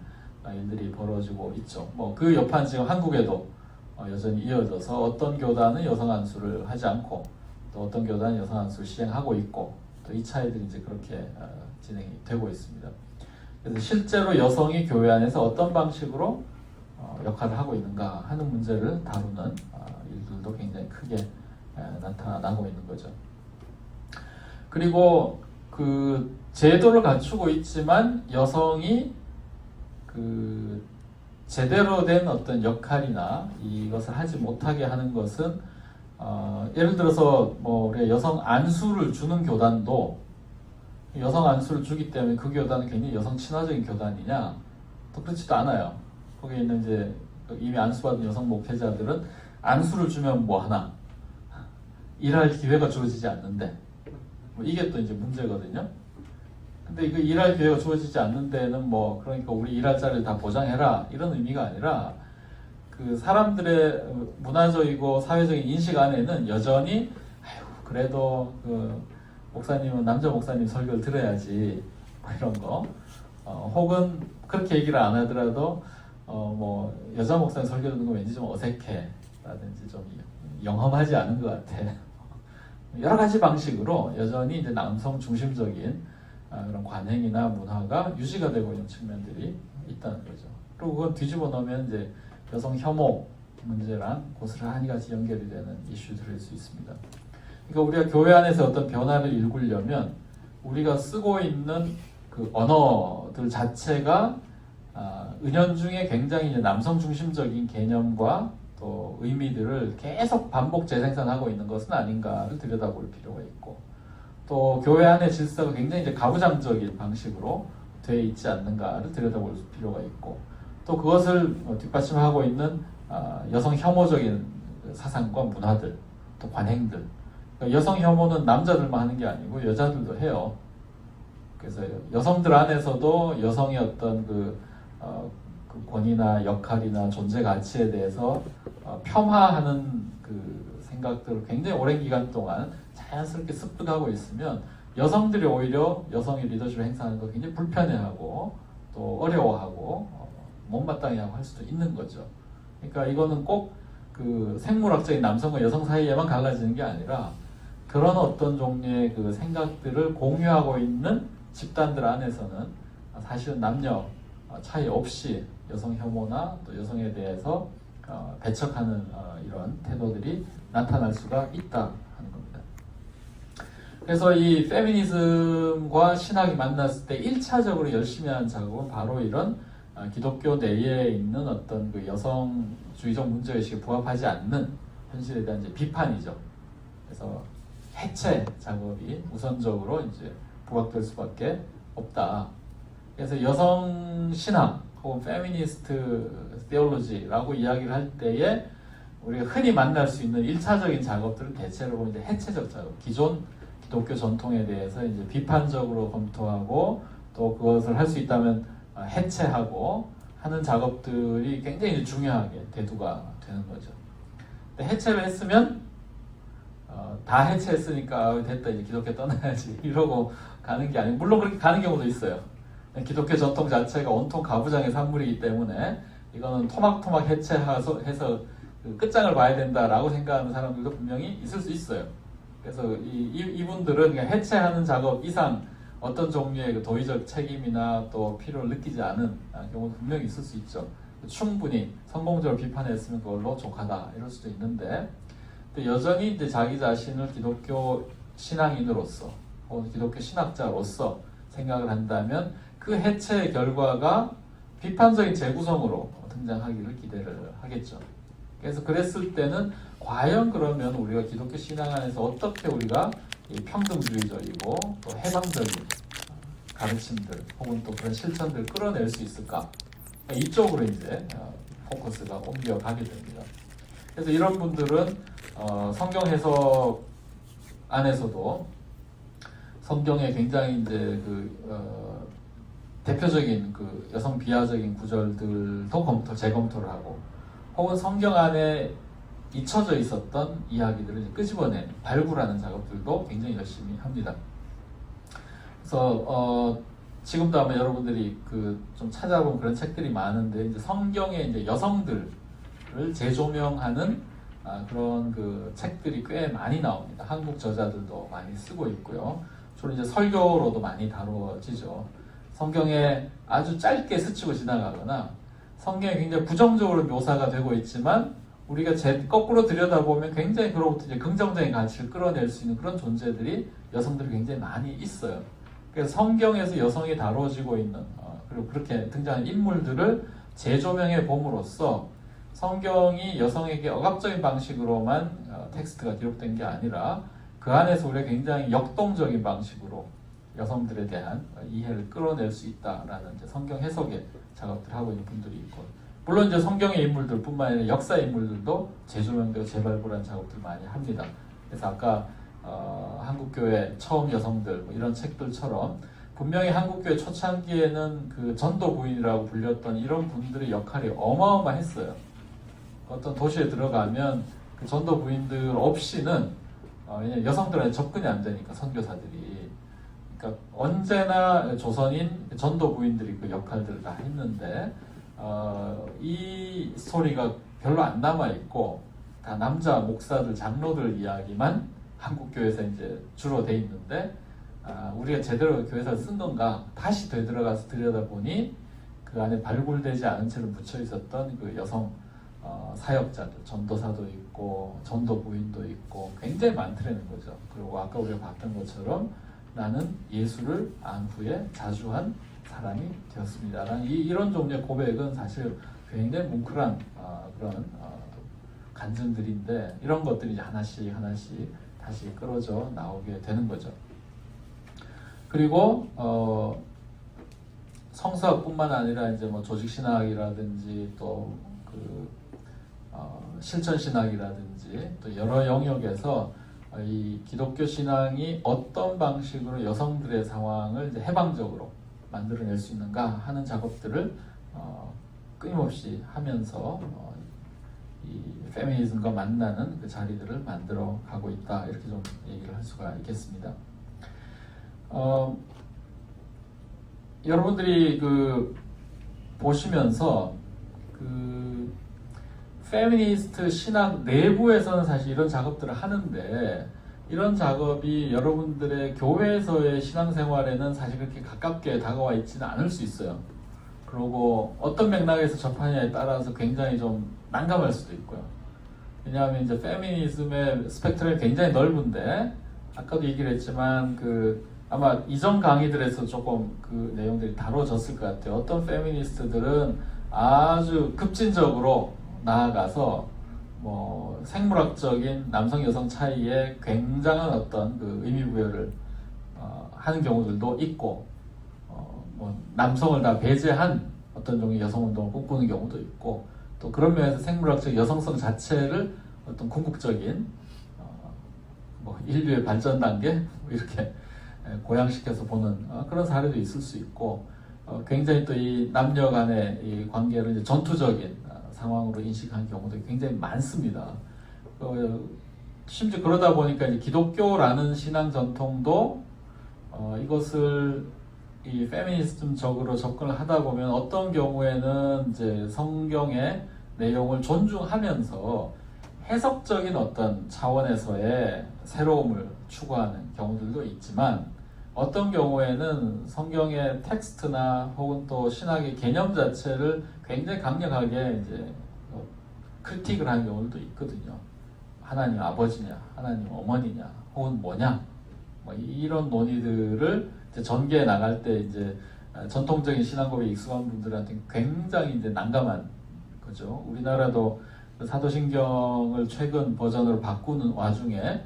일들이 벌어지고 있죠. 뭐 그 여파는 지금 한국에도 여전히 이어져서 어떤 교단은 여성 안수를 하지 않고 또 어떤 교단은 여성 안수를 시행하고 있고 또 이 차이들이 이제 그렇게 진행이 되고 있습니다. 그래서 실제로 여성이 교회 안에서 어떤 방식으로 역할을 하고 있는가 하는 문제를 다루는 일들도 굉장히 크게 나타나고 있는 거죠. 그리고 그 제도를 갖추고 있지만 여성이 그 제대로 된 어떤 역할이나 이것을 하지 못하게 하는 것은 예를 들어서 뭐 우리가 여성 안수를 주는 교단도 여성 안수를 주기 때문에 그 교단은 굉장히 여성 친화적인 교단이냐? 또 그렇지도 않아요. 거기에 있는 이제 이미 안수받은 여성 목회자들은 안수를 주면 뭐 하나? 일할 기회가 주어지지 않는데 뭐 이게 또 이제 문제거든요. 근데 이거 일할 기회가 주어지지 않는 데는 뭐 그러니까 우리 일할 자리를 다 보장해라 이런 의미가 아니라 그 사람들의 문화적이고 사회적인 인식 안에는 여전히 아유 그래도 그 목사님은 남자 목사님 설교를 들어야지 뭐 이런 거 혹은 그렇게 얘기를 안 하더라도 뭐 여자 목사님 설교 듣는 거 왠지 좀 어색해 라든지 좀 영험하지 않은 것 같아 여러 가지 방식으로 여전히 이제 남성 중심적인 그런 관행이나 문화가 유지가 되고 있는 측면들이 있다는 거죠. 그리고 그건 뒤집어 놓으면 이제 여성 혐오 문제랑 고스란히 같이 연결이 되는 이슈들일 수 있습니다. 그러니까 우리가 교회 안에서 어떤 변화를 일구려면 우리가 쓰고 있는 그 언어들 자체가 은연중에 굉장히 이제 남성 중심적인 개념과 또 의미들을 계속 반복 재생산하고 있는 것은 아닌가를 들여다볼 필요가 있고 또 교회 안의 질서가 굉장히 이제 가부장적인 방식으로 되어 있지 않는가를 들여다볼 필요가 있고 또 그것을 뒷받침하고 있는 여성 혐오적인 사상과 문화들 또 관행들 그러니까 여성 혐오는 남자들만 하는 게 아니고 여자들도 해요. 그래서 여성들 안에서도 여성의 어떤 그 권위나 역할이나 존재 가치에 대해서 폄하하는 그 생각들을 굉장히 오랜 기간 동안 자연스럽게 습득하고 있으면 여성들이 오히려 여성의 리더십을 행사하는 거 굉장히 불편해하고 또 어려워하고 못마땅해하고 할 수도 있는 거죠. 그러니까 이거는 꼭 그 생물학적인 남성과 여성 사이에만 갈라지는 게 아니라 그런 어떤 종류의 그 생각들을 공유하고 있는 집단들 안에서는 사실은 남녀 차이 없이 여성 혐오나 또 여성에 대해서 배척하는 이런 태도들이 나타날 수가 있다 하는 겁니다. 그래서 이 페미니즘과 신학이 만났을 때 1차적으로 열심히 하는 작업은 바로 이런 기독교 내에 있는 어떤 그 여성주의적 문제의식에 부합하지 않는 현실에 대한 이제 비판이죠. 그래서 해체 작업이 우선적으로 이제 부각될 수밖에 없다. 그래서 여성 신학 혹은 페미니스트 테올로지라고 이야기를 할 때에 우리가 흔히 만날 수 있는 1차적인 작업들은 대체로 이제 해체적 작업, 기존 기독교 전통에 대해서 이제 비판적으로 검토하고 또 그것을 할 수 있다면 해체하고 하는 작업들이 굉장히 중요하게 대두가 되는 거죠. 근데 해체를 했으면 다 해체했으니까 됐다 이제 기독교 떠나야지 이러고 가는 게 아니고 물론 그렇게 가는 경우도 있어요. 기독교 전통 자체가 온통 가부장의 산물이기 때문에 이거는 토막토막 해체해서 그 끝장을 봐야 된다라고 생각하는 사람들도 분명히 있을 수 있어요. 그래서 이분들은 그냥 해체하는 작업 이상 어떤 종류의 그 도의적 책임이나 또 필요를 느끼지 않은 경우도 분명히 있을 수 있죠. 충분히 성공적으로 비판했으면 그걸로 족하다 이럴 수도 있는데 여전히 이제 자기 자신을 기독교 신앙인으로서 혹은 기독교 신학자로서 생각을 한다면 그 해체의 결과가 비판적인 재구성으로 등장하기를 기대를 하겠죠. 그래서 그랬을 때는 과연 그러면 우리가 기독교 신앙 안에서 어떻게 우리가 평등주의적이고 또 해방적인 가르침들 혹은 또 그런 실천들을 끌어낼 수 있을까? 이쪽으로 이제 포커스가 옮겨가게 됩니다. 그래서 이런 분들은 성경 해석 안에서도 성경에 굉장히 이제 대표적인 그 여성 비하적인 구절들도 재검토를 하고 혹은 성경 안에 잊혀져 있었던 이야기들을 끄집어내는 발굴하는 작업들도 굉장히 열심히 합니다. 그래서 지금도 아마 여러분들이 좀 찾아본 그런 책들이 많은데 이제 성경에 이제 여성들을 재조명하는 그런 그 책들이 꽤 많이 나옵니다. 한국 저자들도 많이 쓰고 있고요. 주로 이제 설교로도 많이 다루어지죠. 성경에 아주 짧게 스치고 지나가거나 성경에 굉장히 부정적으로 묘사가 되고 있지만 우리가 거꾸로 들여다보면 굉장히 그로부터 이제 긍정적인 가치를 끌어낼 수 있는 그런 존재들이 여성들이 굉장히 많이 있어요. 그래서 성경에서 여성이 다루어지고 있는 그리고 그렇게 등장하는 인물들을 재조명해 봄으로써 성경이 여성에게 억압적인 방식으로만 텍스트가 기록된 게 아니라 그 안에서 우리가 굉장히 역동적인 방식으로 여성들에 대한 이해를 끌어낼 수 있다라는 이제 성경 해석의 작업들을 하고 있는 분들이 있고, 물론 이제 성경의 인물들뿐만 아니라 역사 인물들도 재조명되고 재발굴한 작업들을 많이 합니다. 그래서 아까 한국교회 처음 여성들 뭐 이런 책들처럼 분명히 한국교회 초창기에는 그 전도 부인이라고 불렸던 이런 분들의 역할이 어마어마했어요. 어떤 도시에 들어가면 그 전도 부인들 없이는 왜냐면 여성들한테 접근이 안 되니까 선교사들이. 그러니까 언제나 조선인 전도 부인들이 그 역할들을 다 했는데 이 스토리가 별로 안 남아 있고 다 남자 목사들 장로들 이야기만 한국 교회에서 이제 주로 돼 있는데 우리가 제대로 교회에서 쓴 건가 다시 되들어가서 들여다보니 그 안에 발굴되지 않은 채로 묻혀 있었던 그 여성 사역자들, 전도사도 있고 전도 부인도 있고 굉장히 많더라는 거죠. 그리고 아까 우리가 봤던 것처럼 나는 예수를 안 후에 자주한 사람이 되었습니다. 라는 이런 종류의 고백은 사실 굉장히 뭉클한 그런 간증들인데 이런 것들이 이제 하나씩 다시 끌어져 나오게 되는 거죠. 그리고 성서학뿐만 아니라 이제 뭐 조직신학이라든지 또 그 실천신학이라든지 또 여러 영역에서 이 기독교 신앙이 어떤 방식으로 여성들의 상황을 이제 해방적으로 만들어낼 수 있는가 하는 작업들을 끊임없이 하면서 이 페미니즘과 만나는 그 자리들을 만들어 가고 있다, 이렇게 좀 얘기를 할 수가 있겠습니다. 여러분들이 그 보시면서 그 페미니스트 신학 내부에서는 사실 이런 작업들을 하는데 이런 작업이 여러분들의 교회에서의 신앙생활에는 사실 그렇게 가깝게 다가와 있지는 않을 수 있어요. 그리고 어떤 맥락에서 접하냐에 따라서 굉장히 좀 난감할 수도 있고요. 왜냐하면 이제 페미니즘의 스펙트럼이 굉장히 넓은데 아까도 얘기를 했지만 그 아마 이전 강의들에서 조금 그 내용들이 다뤄졌을 것 같아요. 어떤 페미니스트들은 아주 급진적으로 나아가서 뭐 생물학적인 남성 여성 차이에 굉장한 어떤 그 의미부여를 하는 경우들도 있고 뭐 남성을 다 배제한 어떤 종류의 여성운동을 꿈꾸는 경우도 있고, 또 그런 면에서 생물학적 여성성 자체를 어떤 궁극적인 뭐 인류의 발전 단계 이렇게 고양시켜서 보는 그런 사례도 있을 수 있고, 굉장히 또 이 남녀 간의 이 관계를 이제 전투적인 상황으로 인식하는 경우도 굉장히 많습니다. 심지어 그러다 보니까 이제 기독교라는 신앙 전통도 이것을 이 페미니즘적으로 접근을 하다 보면 어떤 경우에는 이제 성경의 내용을 존중하면서 해석적인 어떤 차원에서의 새로움을 추구하는 경우들도 있지만, 어떤 경우에는 성경의 텍스트나 혹은 또 신학의 개념 자체를 굉장히 강력하게 이제 크리틱을 하는 경우도 있거든요. 하나님 아버지냐, 하나님 어머니냐, 혹은 뭐냐, 뭐 이런 논의들을 이제 전개해 나갈 때 이제 전통적인 신앙 고백에 익숙한 분들한테 굉장히 이제 난감한 거죠. 우리나라도 사도신경을 최근 버전으로 바꾸는 와중에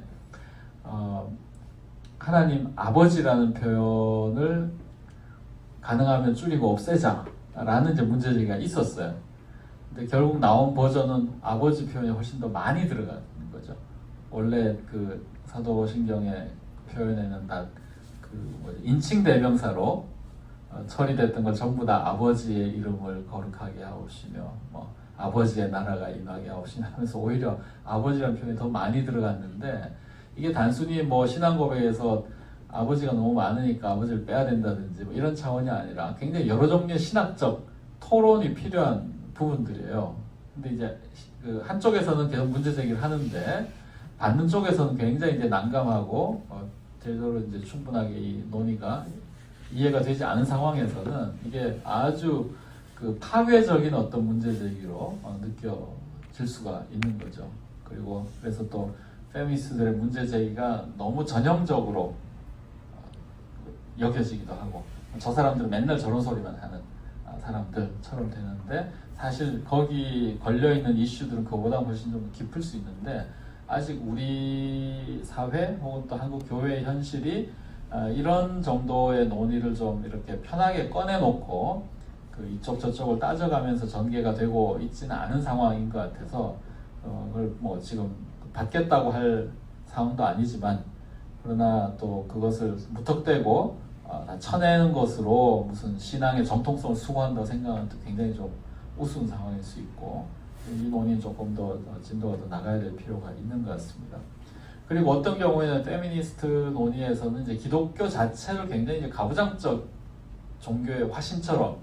하나님 아버지라는 표현을 가능하면 줄이고 없애자라는 이제 문제제기가 있었어요. 근데 결국 나온 버전은 아버지 표현이 훨씬 더 많이 들어가는 거죠. 원래 그 사도신경의 표현에는 다 그 인칭 대명사로 처리됐던 걸 전부 다 아버지의 이름을 거룩하게 하옵시며 뭐 아버지의 나라가 임하게 하옵시며 하면서 오히려 아버지라는 표현이 더 많이 들어갔는데, 이게 단순히 뭐 신앙 고백에서 아버지가 너무 많으니까 아버지를 빼야 된다든지 뭐 이런 차원이 아니라 굉장히 여러 종류의 신학적 토론이 필요한 부분들이에요. 근데 이제 그 한쪽에서는 계속 문제 제기를 하는데 받는 쪽에서는 굉장히 이제 난감하고 제대로 이제 충분하게 이 논의가 이해가 되지 않은 상황에서는 이게 아주 그 파괴적인 어떤 문제 제기로 느껴질 수가 있는 거죠. 그리고 그래서 또 페미니스트들의 문제 제기가 너무 전형적으로 여겨지기도 하고, 저 사람들은 맨날 저런 소리만 하는 사람들처럼 되는데, 사실 거기 걸려있는 이슈들은 그거보다 훨씬 좀 깊을 수 있는데, 아직 우리 사회 혹은 또 한국 교회의 현실이 이런 정도의 논의를 좀 이렇게 편하게 꺼내놓고 그 이쪽 저쪽을 따져가면서 전개가 되고 있지는 않은 상황인 것 같아서 그걸 뭐 지금 받겠다고 할 상황도 아니지만, 그러나 또 그것을 무턱대고 다 쳐내는 것으로 무슨 신앙의 정통성을 수호한다고 생각하는 또 굉장히 좀 우스운 상황일 수 있고, 이 논의는 조금 더 진도가 더 나가야 될 필요가 있는 것 같습니다. 그리고 어떤 경우에는 페미니스트 논의에서는 이제 기독교 자체를 굉장히 이제 가부장적 종교의 화신처럼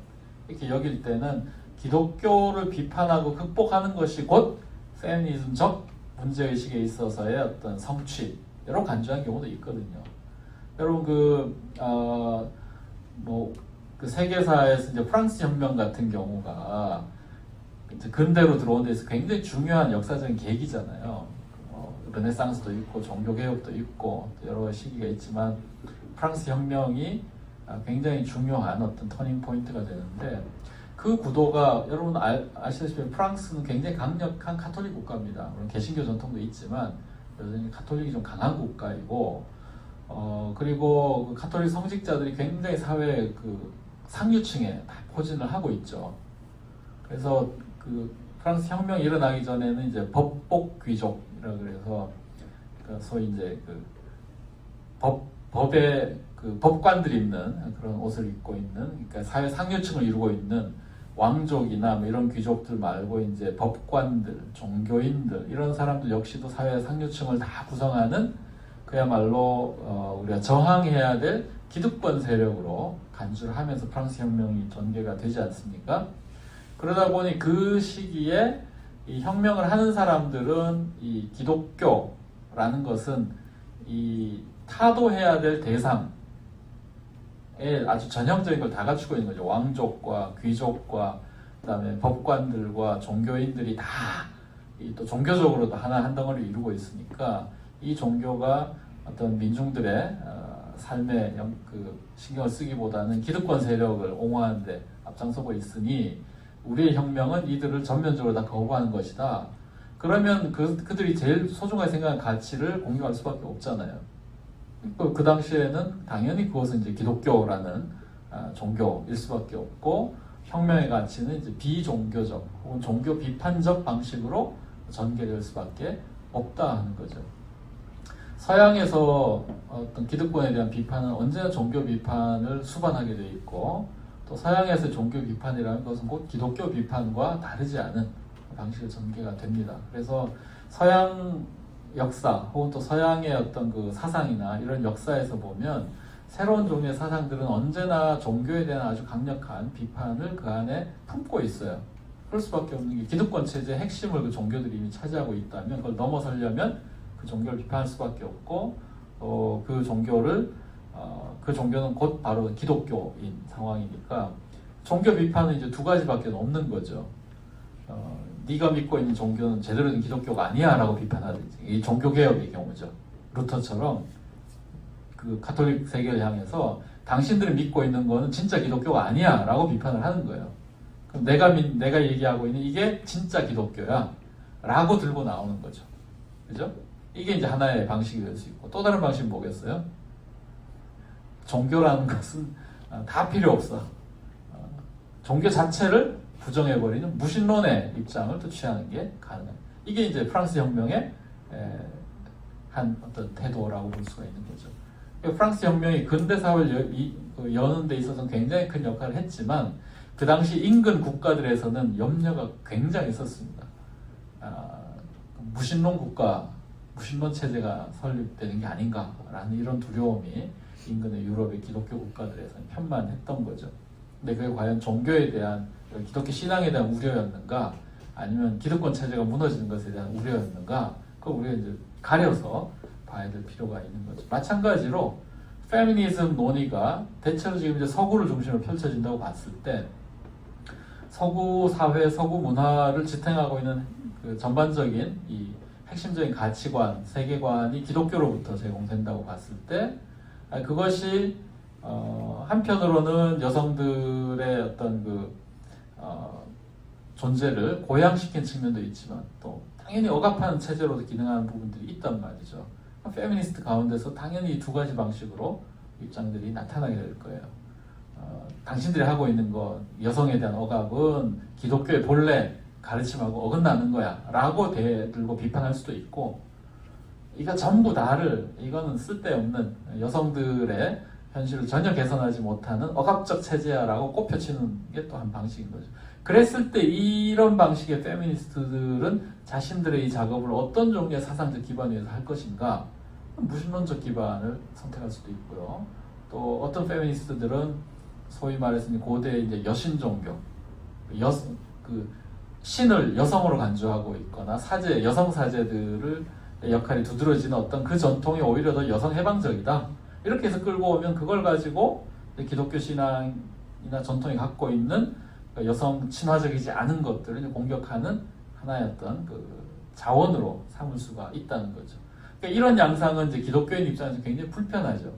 이렇게 여길 때는 기독교를 비판하고 극복하는 것이 곧 페미니즘적 문제의식에 있어서의 어떤 성취로 간주한 경우도 있거든요. 여러분 그 세계사에서 이제 프랑스 혁명 같은 경우가 이제 근대로 들어온 데서 굉장히 중요한 역사적인 계기잖아요. 르네상스도 있고 종교개혁도 있고 여러 시기가 있지만, 프랑스 혁명이 굉장히 중요한 어떤 터닝 포인트가 되는데, 그 구도가 여러분 아시다시피 프랑스는 굉장히 강력한 카톨릭 국가입니다. 물론 개신교 전통도 있지만 여전히 카톨릭이 좀 강한 국가이고, 그리고 그 카톨릭 성직자들이 굉장히 사회 그 상류층에 다 포진을 하고 있죠. 그래서 그 프랑스 혁명이 일어나기 전에는 이제 법복 귀족이라 그래서 소위 이제 그 법의 그 법관들이 입는 그런 옷을 입고 있는, 그러니까 사회 상류층을 이루고 있는 왕족이나 뭐 이런 귀족들 말고 이제 법관들, 종교인들 이런 사람들 역시도 사회 상류층을 다 구성하는 그야말로 우리가 저항해야 될 기득권 세력으로 간주를 하면서 프랑스 혁명이 전개가 되지 않습니까? 그러다 보니 그 시기에 이 혁명을 하는 사람들은 이 기독교라는 것은 이 타도해야 될 대상에 아주 전형적인 걸 다 갖추고 있는 거죠. 왕족과 귀족과 그다음에 법관들과 종교인들이 다 또 종교적으로도 하나 한 덩어리를 이루고 있으니까, 이 종교가 어떤 민중들의 삶에 그 신경을 쓰기보다는 기득권 세력을 옹호하는 데 앞장서고 있으니, 우리의 혁명은 이들을 전면적으로 다 거부하는 것이다. 그러면 그들이 제일 소중하게 생각하는 가치를 공유할 수밖에 없잖아요. 그 당시에는 당연히 그것은 이제 기독교라는 종교일 수밖에 없고, 혁명의 가치는 이제 비종교적 혹은 종교 비판적 방식으로 전개될 수밖에 없다 하는 거죠. 서양에서 어떤 기득권에 대한 비판은 언제나 종교 비판을 수반하게 돼 있고, 또 서양에서 종교 비판이라는 것은 곧 기독교 비판과 다르지 않은 방식으로 전개가 됩니다. 그래서 서양 역사 혹은 또 서양의 어떤 그 사상이나 이런 역사에서 보면 새로운 종류의 사상들은 언제나 종교에 대한 아주 강력한 비판을 그 안에 품고 있어요. 그럴 수밖에 없는 게, 기득권 체제의 핵심을 그 종교들이 이미 차지하고 있다면 그걸 넘어서려면 그 종교를 비판할 수밖에 없고, 그 종교는 곧 바로 기독교인 상황이니까, 종교 비판은 이제 두 가지밖에 없는 거죠. 네가 믿고 있는 종교는 제대로 된 기독교가 아니야 라고 비판하든지, 이 종교개혁의 경우죠. 루터처럼 그 가톨릭 세계를 향해서 당신들이 믿고 있는 거는 진짜 기독교가 아니야 라고 비판을 하는 거예요. 그럼 내가 얘기하고 있는 이게 진짜 기독교야 라고 들고 나오는 거죠. 그죠? 이게 이제 하나의 방식이 될 수 있고, 또 다른 방식은 뭐겠어요? 종교라는 것은 다 필요 없어. 종교 자체를 부정해버리는 무신론의 입장을 또 취하는 게 가능해요. 이게 이제 프랑스 혁명의 한 어떤 태도라고 볼 수가 있는 거죠. 프랑스 혁명이 근대 사회를 여는 데 있어서는 굉장히 큰 역할을 했지만, 그 당시 인근 국가들에서는 염려가 굉장히 있었습니다. 무신론 국가, 무신론 체제가 설립되는 게 아닌가라는 이런 두려움이 인근의 유럽의 기독교 국가들에서는 편만했던 거죠. 근데 그게 과연 종교에 대한, 기독교 신앙에 대한 우려였는가, 아니면 기득권 체제가 무너지는 것에 대한 우려였는가, 그걸 우리가 이제 가려서 봐야 될 필요가 있는 거죠. 마찬가지로 페미니즘 논의가 대체로 지금 이제 서구를 중심으로 펼쳐진다고 봤을 때, 서구 사회, 서구 문화를 지탱하고 있는 그 전반적인 이 핵심적인 가치관, 세계관이 기독교로부터 제공된다고 봤을 때, 그것이 한편으로는 여성들의 어떤 존재를 고양시킨 측면도 있지만 또 당연히 억압하는 체제로도 기능하는 부분들이 있단 말이죠. 페미니스트 가운데서 당연히 두 가지 방식으로 입장들이 나타나게 될 거예요. 당신들이 하고 있는 것, 여성에 대한 억압은 기독교의 본래 가르침하고 어긋나는 거야 라고 대들고 비판할 수도 있고, 이거 전부 다를, 이거는 쓸데없는 여성들의 현실을 전혀 개선하지 못하는 억압적 체제야 라고 꼽혀치는 게 또 한 방식인 거죠. 그랬을 때 이런 방식의 페미니스트들은 자신들의 이 작업을 어떤 종류의 사상적 기반 위에서 할 것인가, 무신론적 기반을 선택할 수도 있고요. 또 어떤 페미니스트들은 소위 말해서 고대 이제 여신 종교, 신을 여성으로 간주하고 있거나 사제, 여성 사제들을 역할이 두드러지는 어떤 그 전통이 오히려 더 여성 해방적이다, 이렇게 해서 끌고 오면 그걸 가지고 기독교 신앙이나 전통이 갖고 있는 여성 친화적이지 않은 것들을 공격하는 하나의 어떤 자원으로 삼을 수가 있다는 거죠. 그러니까 이런 양상은 이제 기독교인 입장에서 굉장히 불편하죠.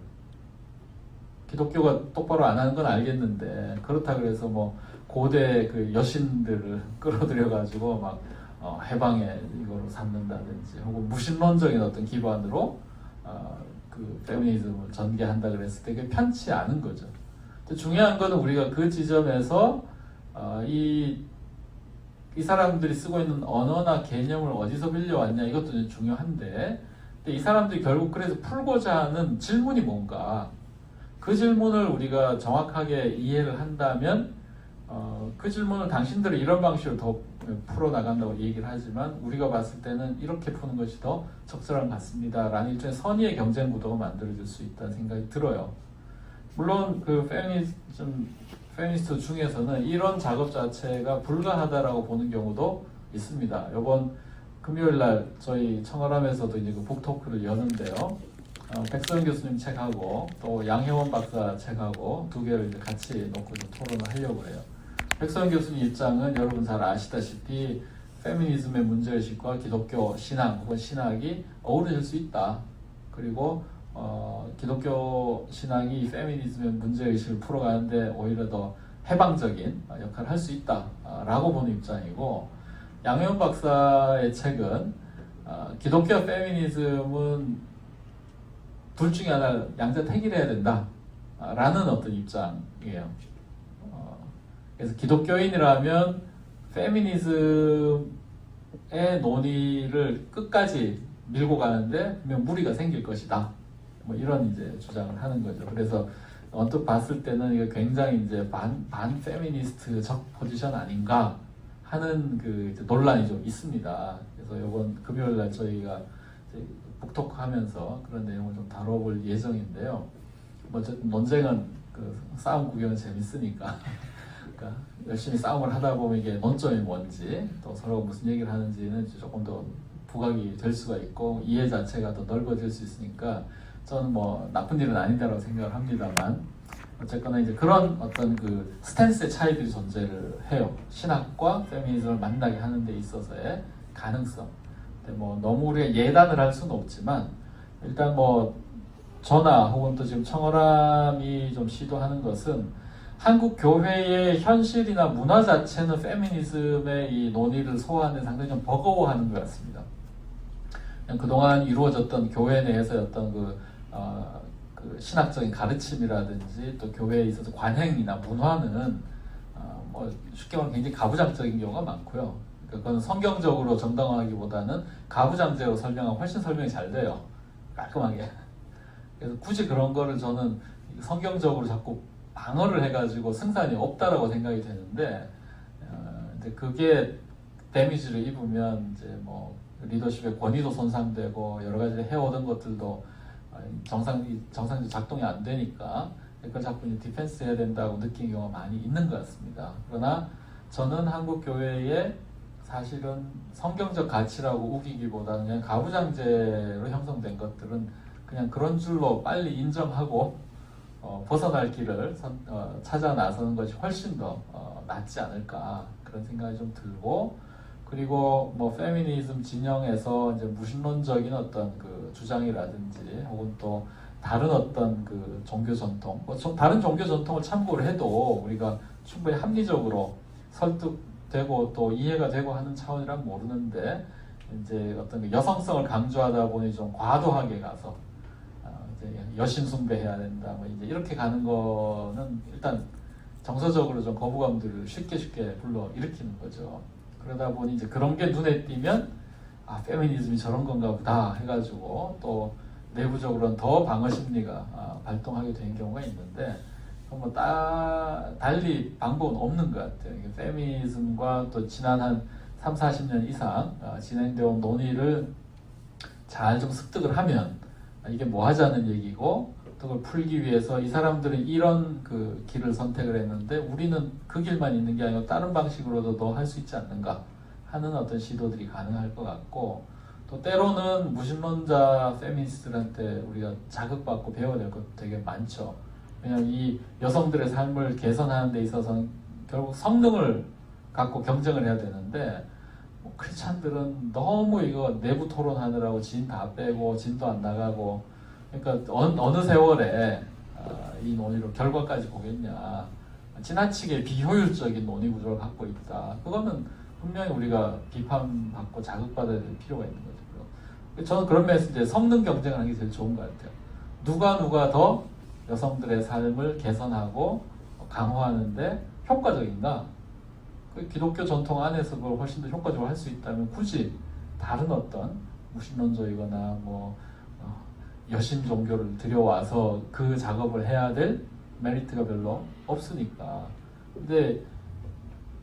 기독교가 똑바로 안 하는 건 알겠는데, 그렇다 그래서 뭐 고대 여신들을 끌어들여가지고 막 해방의 이거로 삼는다든지, 혹은 무신론적인 어떤 기반으로 페미니즘을 전개한다 그랬을 때 그게 편치 않은 거죠. 중요한 거는 우리가 그 지점에서 이 사람들이 쓰고 있는 언어나 개념을 어디서 빌려왔냐, 이것도 중요한데, 이 사람들이 결국 그래서 풀고자 하는 질문이 뭔가, 그 질문을 우리가 정확하게 이해를 한다면 그 질문을 당신들은 이런 방식으로 더 풀어나간다고 얘기를 하지만 우리가 봤을 때는 이렇게 푸는 것이 더 적절한 것 같습니다 라는 일종의 선의의 경쟁 구도가 만들어질 수 있다는 생각이 들어요. 물론 페미니스트 중에서는 이런 작업 자체가 불가하다라고 보는 경우도 있습니다. 이번 금요일날 저희 청어람에서도 이제 북토크를 여는데요. 백서영 교수님 책하고 또 양혜원 박사 책하고 두 개를 이제 같이 놓고 좀 토론을 하려고 해요. 백서영 교수님 입장은 여러분 잘 아시다시피 페미니즘의 문제의식과 기독교 신앙 혹은 신학이 어우러질 수 있다. 그리고 기독교 신앙이 페미니즘의 문제의식을 풀어가는데 오히려 더 해방적인 역할을 할 수 있다라고 보는 입장이고, 양혜원 박사의 책은 기독교 페미니즘은 둘 중에 하나 양자택일해야 된다라는 어떤 입장이에요. 그래서 기독교인이라면 페미니즘의 논의를 끝까지 밀고 가는데 분명 무리가 생길 것이다. 뭐 이런 이제 주장을 하는 거죠. 그래서 언뜻 봤을 때는 이게 굉장히 이제 반 페미니스트적 포지션 아닌가 하는 이제 논란이 좀 있습니다. 그래서 이번 금요일 날 저희가 이제 북토크 하면서 그런 내용을 좀 다뤄볼 예정인데요. 뭐 어쨌든 논쟁은 싸움 구경은 재밌으니까 그러니까 열심히 싸움을 하다 보면 이게 논점이 뭔지 또 서로 무슨 얘기를 하는지는 조금 더 부각이 될 수가 있고 이해 자체가 더 넓어질 수 있으니까 저는 뭐 나쁜 일은 아니다라고 생각을 합니다만, 어쨌거나 이제 그런 어떤 스탠스의 차이들이 존재를 해요. 신학과 페미니즘을 만나게 하는 데 있어서의 가능성. 근데 뭐 너무 우리가 예단을 할 수는 없지만 일단 뭐 저나 혹은 또 지금 청어람이 좀 시도하는 것은 한국 교회의 현실이나 문화 자체는 페미니즘의 이 논의를 소화하는 데 상당히 좀 버거워하는 것 같습니다. 그냥 그동안 이루어졌던 교회 내에서의 어떤 신학적인 가르침이라든지 또 교회에 있어서 관행이나 문화는 뭐 쉽게 말하면 굉장히 가부장적인 경우가 많고요. 그러니까 그건 성경적으로 정당화하기보다는 가부장제로 설명하면 훨씬 설명이 잘 돼요. 깔끔하게. 그래서 굳이 그런 거를 저는 성경적으로 자꾸 방어를 해가지고 승산이 없다라고 생각이 되는데, 이제 그게 데미지를 입으면 이제 뭐 리더십의 권위도 손상되고 여러 가지 해오던 것들도 정상적으로 작동이 안 되니까 그걸 자꾸 이제 디펜스 해야 된다고 느낀 경우가 많이 있는 것 같습니다. 그러나 저는 한국 교회에 사실은 성경적 가치라고 우기기보다는 그냥 가부장제로 형성된 것들은 그냥 그런 줄로 빨리 인정하고 벗어날 길을 찾아 나서는 것이 훨씬 더 낫지 않을까 그런 생각이 좀 들고, 그리고 뭐 페미니즘 진영에서 이제 무신론적인 어떤 주장이라든지 혹은 또 다른 어떤 그 종교 전통, 다른 종교 전통을 참고를 해도 우리가 충분히 합리적으로 설득되고 또 이해가 되고 하는 차원이란 모르는데 이제 어떤 그 여성성을 강조하다 보니 좀 과도하게 가서 이제 여신 숭배해야 된다, 뭐 이제 이렇게 가는 거는 일단 정서적으로 좀 거부감들을 쉽게 불러 일으키는 거죠. 그러다 보니 이제 그런 게 눈에 띄면 아, 페미니즘이 저런 건가 보다 해가지고 또 내부적으로는 더 방어 심리가 발동하게 되는 경우가 있는데 뭐 달리 방법은 없는 것 같아요. 페미니즘과 또 지난 한 3, 40년 이상 진행되어 온 논의를 잘 좀 습득을 하면 이게 뭐 하자는 얘기고 또 그걸 풀기 위해서 이 사람들은 이런 그 길을 선택을 했는데 우리는 그 길만 있는 게 아니고 다른 방식으로도 더 할 수 있지 않는가 하는 어떤 시도들이 가능할 것 같고 또 때로는 무신론자 페미니스트들한테 우리가 자극받고 배워야 될 것도 되게 많죠. 왜냐하면 이 여성들의 삶을 개선하는 데 있어서는 결국 성능을 갖고 경쟁을 해야 되는데 뭐 크리스찬들은 너무 이거 내부 토론하느라고 진 다 빼고 진도 안 나가고 그러니까 어느 세월에 이 논의로 결과까지 보겠냐, 지나치게 비효율적인 논의 구조를 갖고 있다. 그거는 분명히 우리가 비판받고 자극받아야 될 필요가 있는 거죠. 저는 그런 면에서 이제 성능 경쟁을 하는 게 제일 좋은 것 같아요. 누가 더 여성들의 삶을 개선하고 강화하는데 효과적인가? 그 기독교 전통 안에서 그걸 훨씬 더 효과적으로 할 수 있다면 굳이 다른 어떤 무신론적이거나 뭐 여신 종교를 들여와서 그 작업을 해야 될 메리트가 별로 없으니까. 근데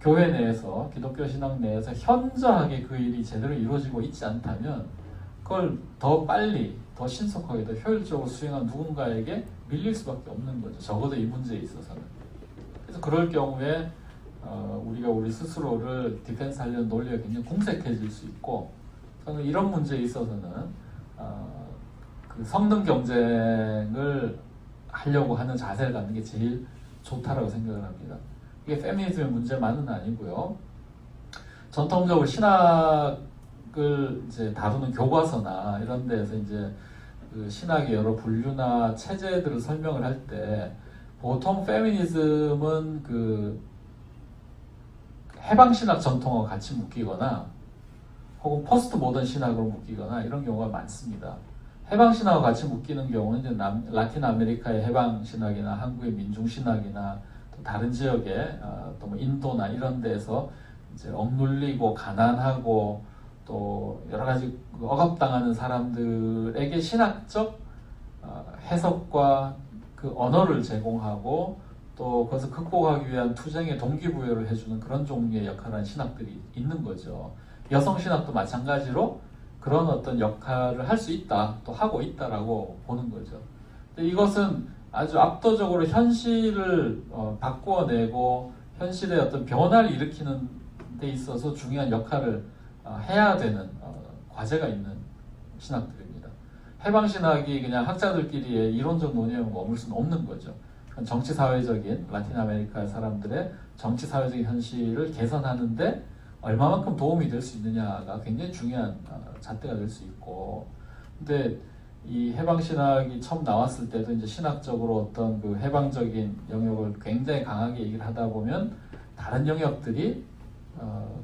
교회 내에서, 기독교 신앙 내에서 현저하게 그 일이 제대로 이루어지고 있지 않다면 그걸 더 빨리, 더 신속하게, 더 효율적으로 수행한 누군가에게 밀릴 수밖에 없는 거죠. 적어도 이 문제에 있어서는. 그래서 그럴 경우에 우리가 우리 스스로를 디펜스 하려는 논리가 굉장히 궁색해질 수 있고, 저는 이런 문제에 있어서는 그 성능 경쟁을 하려고 하는 자세를 갖는 게 제일 좋다라고 생각을 합니다. 이게 페미니즘의 문제만은 아니고요. 전통적으로 신학을 이제 다루는 교과서나 이런 데에서 이제 그 신학의 여러 분류나 체제들을 설명을 할 때 보통 페미니즘은 그 해방신학 전통과 같이 묶이거나 혹은 포스트 모던 신학으로 묶이거나 이런 경우가 많습니다. 해방신학과 같이 묶이는 경우는 이제 라틴 아메리카의 해방신학이나 한국의 민중신학이나 또 다른 지역의 또 뭐 인도나 이런 데서 이제 억눌리고 가난하고 또 여러 가지 억압당하는 사람들에게 신학적 해석과 그 언어를 제공하고 또 그것을 극복하기 위한 투쟁의 동기부여를 해주는 그런 종류의 역할을 하는 신학들이 있는 거죠. 여성 신학도 마찬가지로 그런 어떤 역할을 할 수 있다, 또 하고 있다라고 보는 거죠. 근데 이것은 아주 압도적으로 현실을 바꾸어내고 현실의 어떤 변화를 일으키는 데 있어서 중요한 역할을 해야 되는 과제가 있는 신학들입니다. 해방신학이 그냥 학자들끼리의 이론적 논의에 머물 수는 없는 거죠. 정치사회적인 라틴 아메리카 사람들의 정치사회적인 현실을 개선하는데 얼마만큼 도움이 될 수 있느냐가 굉장히 중요한 잣대가 될 수 있고, 근데 이 해방신학이 처음 나왔을 때도 이제 신학적으로 어떤 그 해방적인 영역을 굉장히 강하게 얘기를 하다 보면 다른 영역들이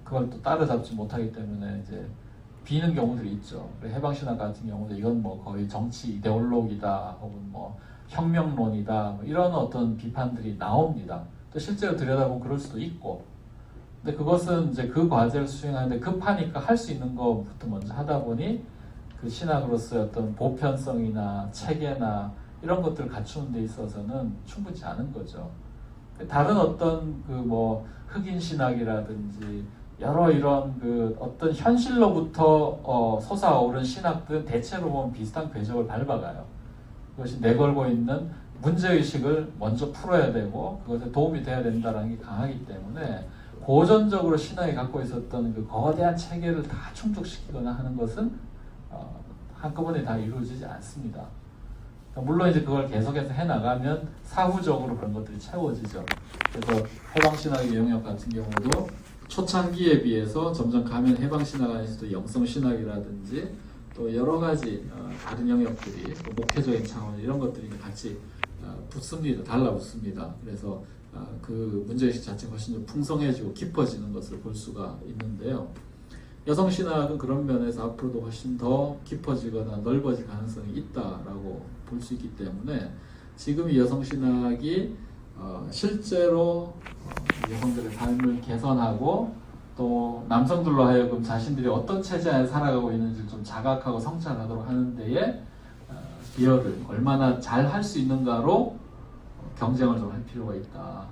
그걸 또 따라잡지 못하기 때문에 이제 비는 경우들이 있죠. 해방신학 같은 경우도 이건 뭐 거의 정치 이데올로기다 혹은 뭐 혁명론이다 뭐 이런 어떤 비판들이 나옵니다. 또 실제로 들여다보면 그럴 수도 있고, 근데 그것은 이제 그 과제를 수행하는데 급하니까 할 수 있는 것부터 먼저 하다 보니 그 신학으로서의 어떤 보편성이나 체계나 이런 것들을 갖추는 데 있어서는 충분치 않은 거죠. 다른 어떤 그 뭐 흑인 신학이라든지 여러 이런 그 어떤 현실로부터 솟아오른 신학들은 대체로 보면 비슷한 궤적을 밟아가요. 그것이 내걸고 있는 문제의식을 먼저 풀어야 되고 그것에 도움이 돼야 된다는 게 강하기 때문에 고전적으로 신학이 갖고 있었던 그 거대한 체계를 다 충족시키거나 하는 것은 한꺼번에 다 이루어지지 않습니다. 물론 이제 그걸 계속해서 해나가면 사후적으로 그런 것들이 채워지죠. 그래서 해방신학의 영역 같은 경우도 초창기에 비해서 점점 가면 해방신학 안에서도 영성신학이라든지 또 여러 가지 다른 영역들이 또 목회적인 차원 이런 것들이 같이 붙습니다. 달라붙습니다. 그래서 그 문제의식 자체가 훨씬 좀 풍성해지고 깊어지는 것을 볼 수가 있는데요. 여성신학은 그런 면에서 앞으로도 훨씬 더 깊어지거나 넓어질 가능성이 있다라고 볼 수 있기 때문에 지금 이 여성신학이 실제로 여성들의 삶을 개선하고 또 남성들로 하여금 자신들이 어떤 체제 안에 살아가고 있는지를 좀 자각하고 성찰하도록 하는 데에 기여를 얼마나 잘 할 수 있는가로 경쟁을 좀 할 필요가 있다.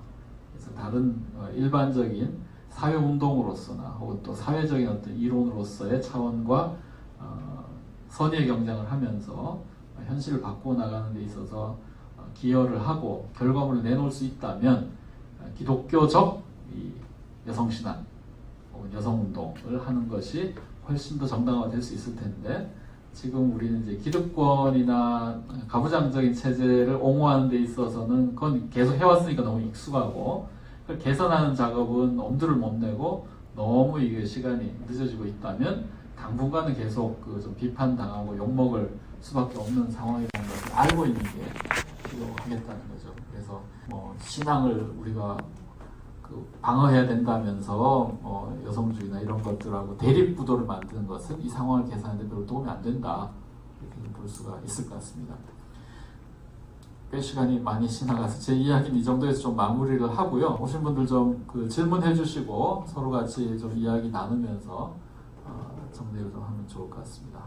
그래서 다른 일반적인 사회운동으로서나 혹은 또 사회적인 어떤 이론으로서의 차원과 선의의 경쟁을 하면서 현실을 바꾸어 나가는 데 있어서 기여를 하고 결과물을 내놓을 수 있다면 기독교적 이 여성신앙 혹은 여성운동을 하는 것이 훨씬 더 정당화될 수 있을 텐데 지금 우리는 이제 기득권이나 가부장적인 체제를 옹호하는 데 있어서는 그건 계속 해왔으니까 너무 익숙하고 그걸 개선하는 작업은 엄두를 못 내고 너무 이게 시간이 늦어지고 있다면 당분간은 계속 그 좀 비판당하고 욕먹을 수밖에 없는 상황이라는 것을 알고 있는 게 필요하겠다는 거죠. 그래서 뭐 신앙을 우리가 그 방어해야 된다면서 여성주의나 이런 것들하고 대립구도를 만드는 것은 이 상황을 개선하는 데 별로 도움이 안 된다. 이렇게 볼 수가 있을 것 같습니다. 꽤 시간이 많이 지나가서 제 이야기는 이 정도에서 좀 마무리를 하고요. 오신 분들 좀 그 질문해 주시고 서로 같이 좀 이야기 나누면서 정리를 좀 하면 좋을 것 같습니다.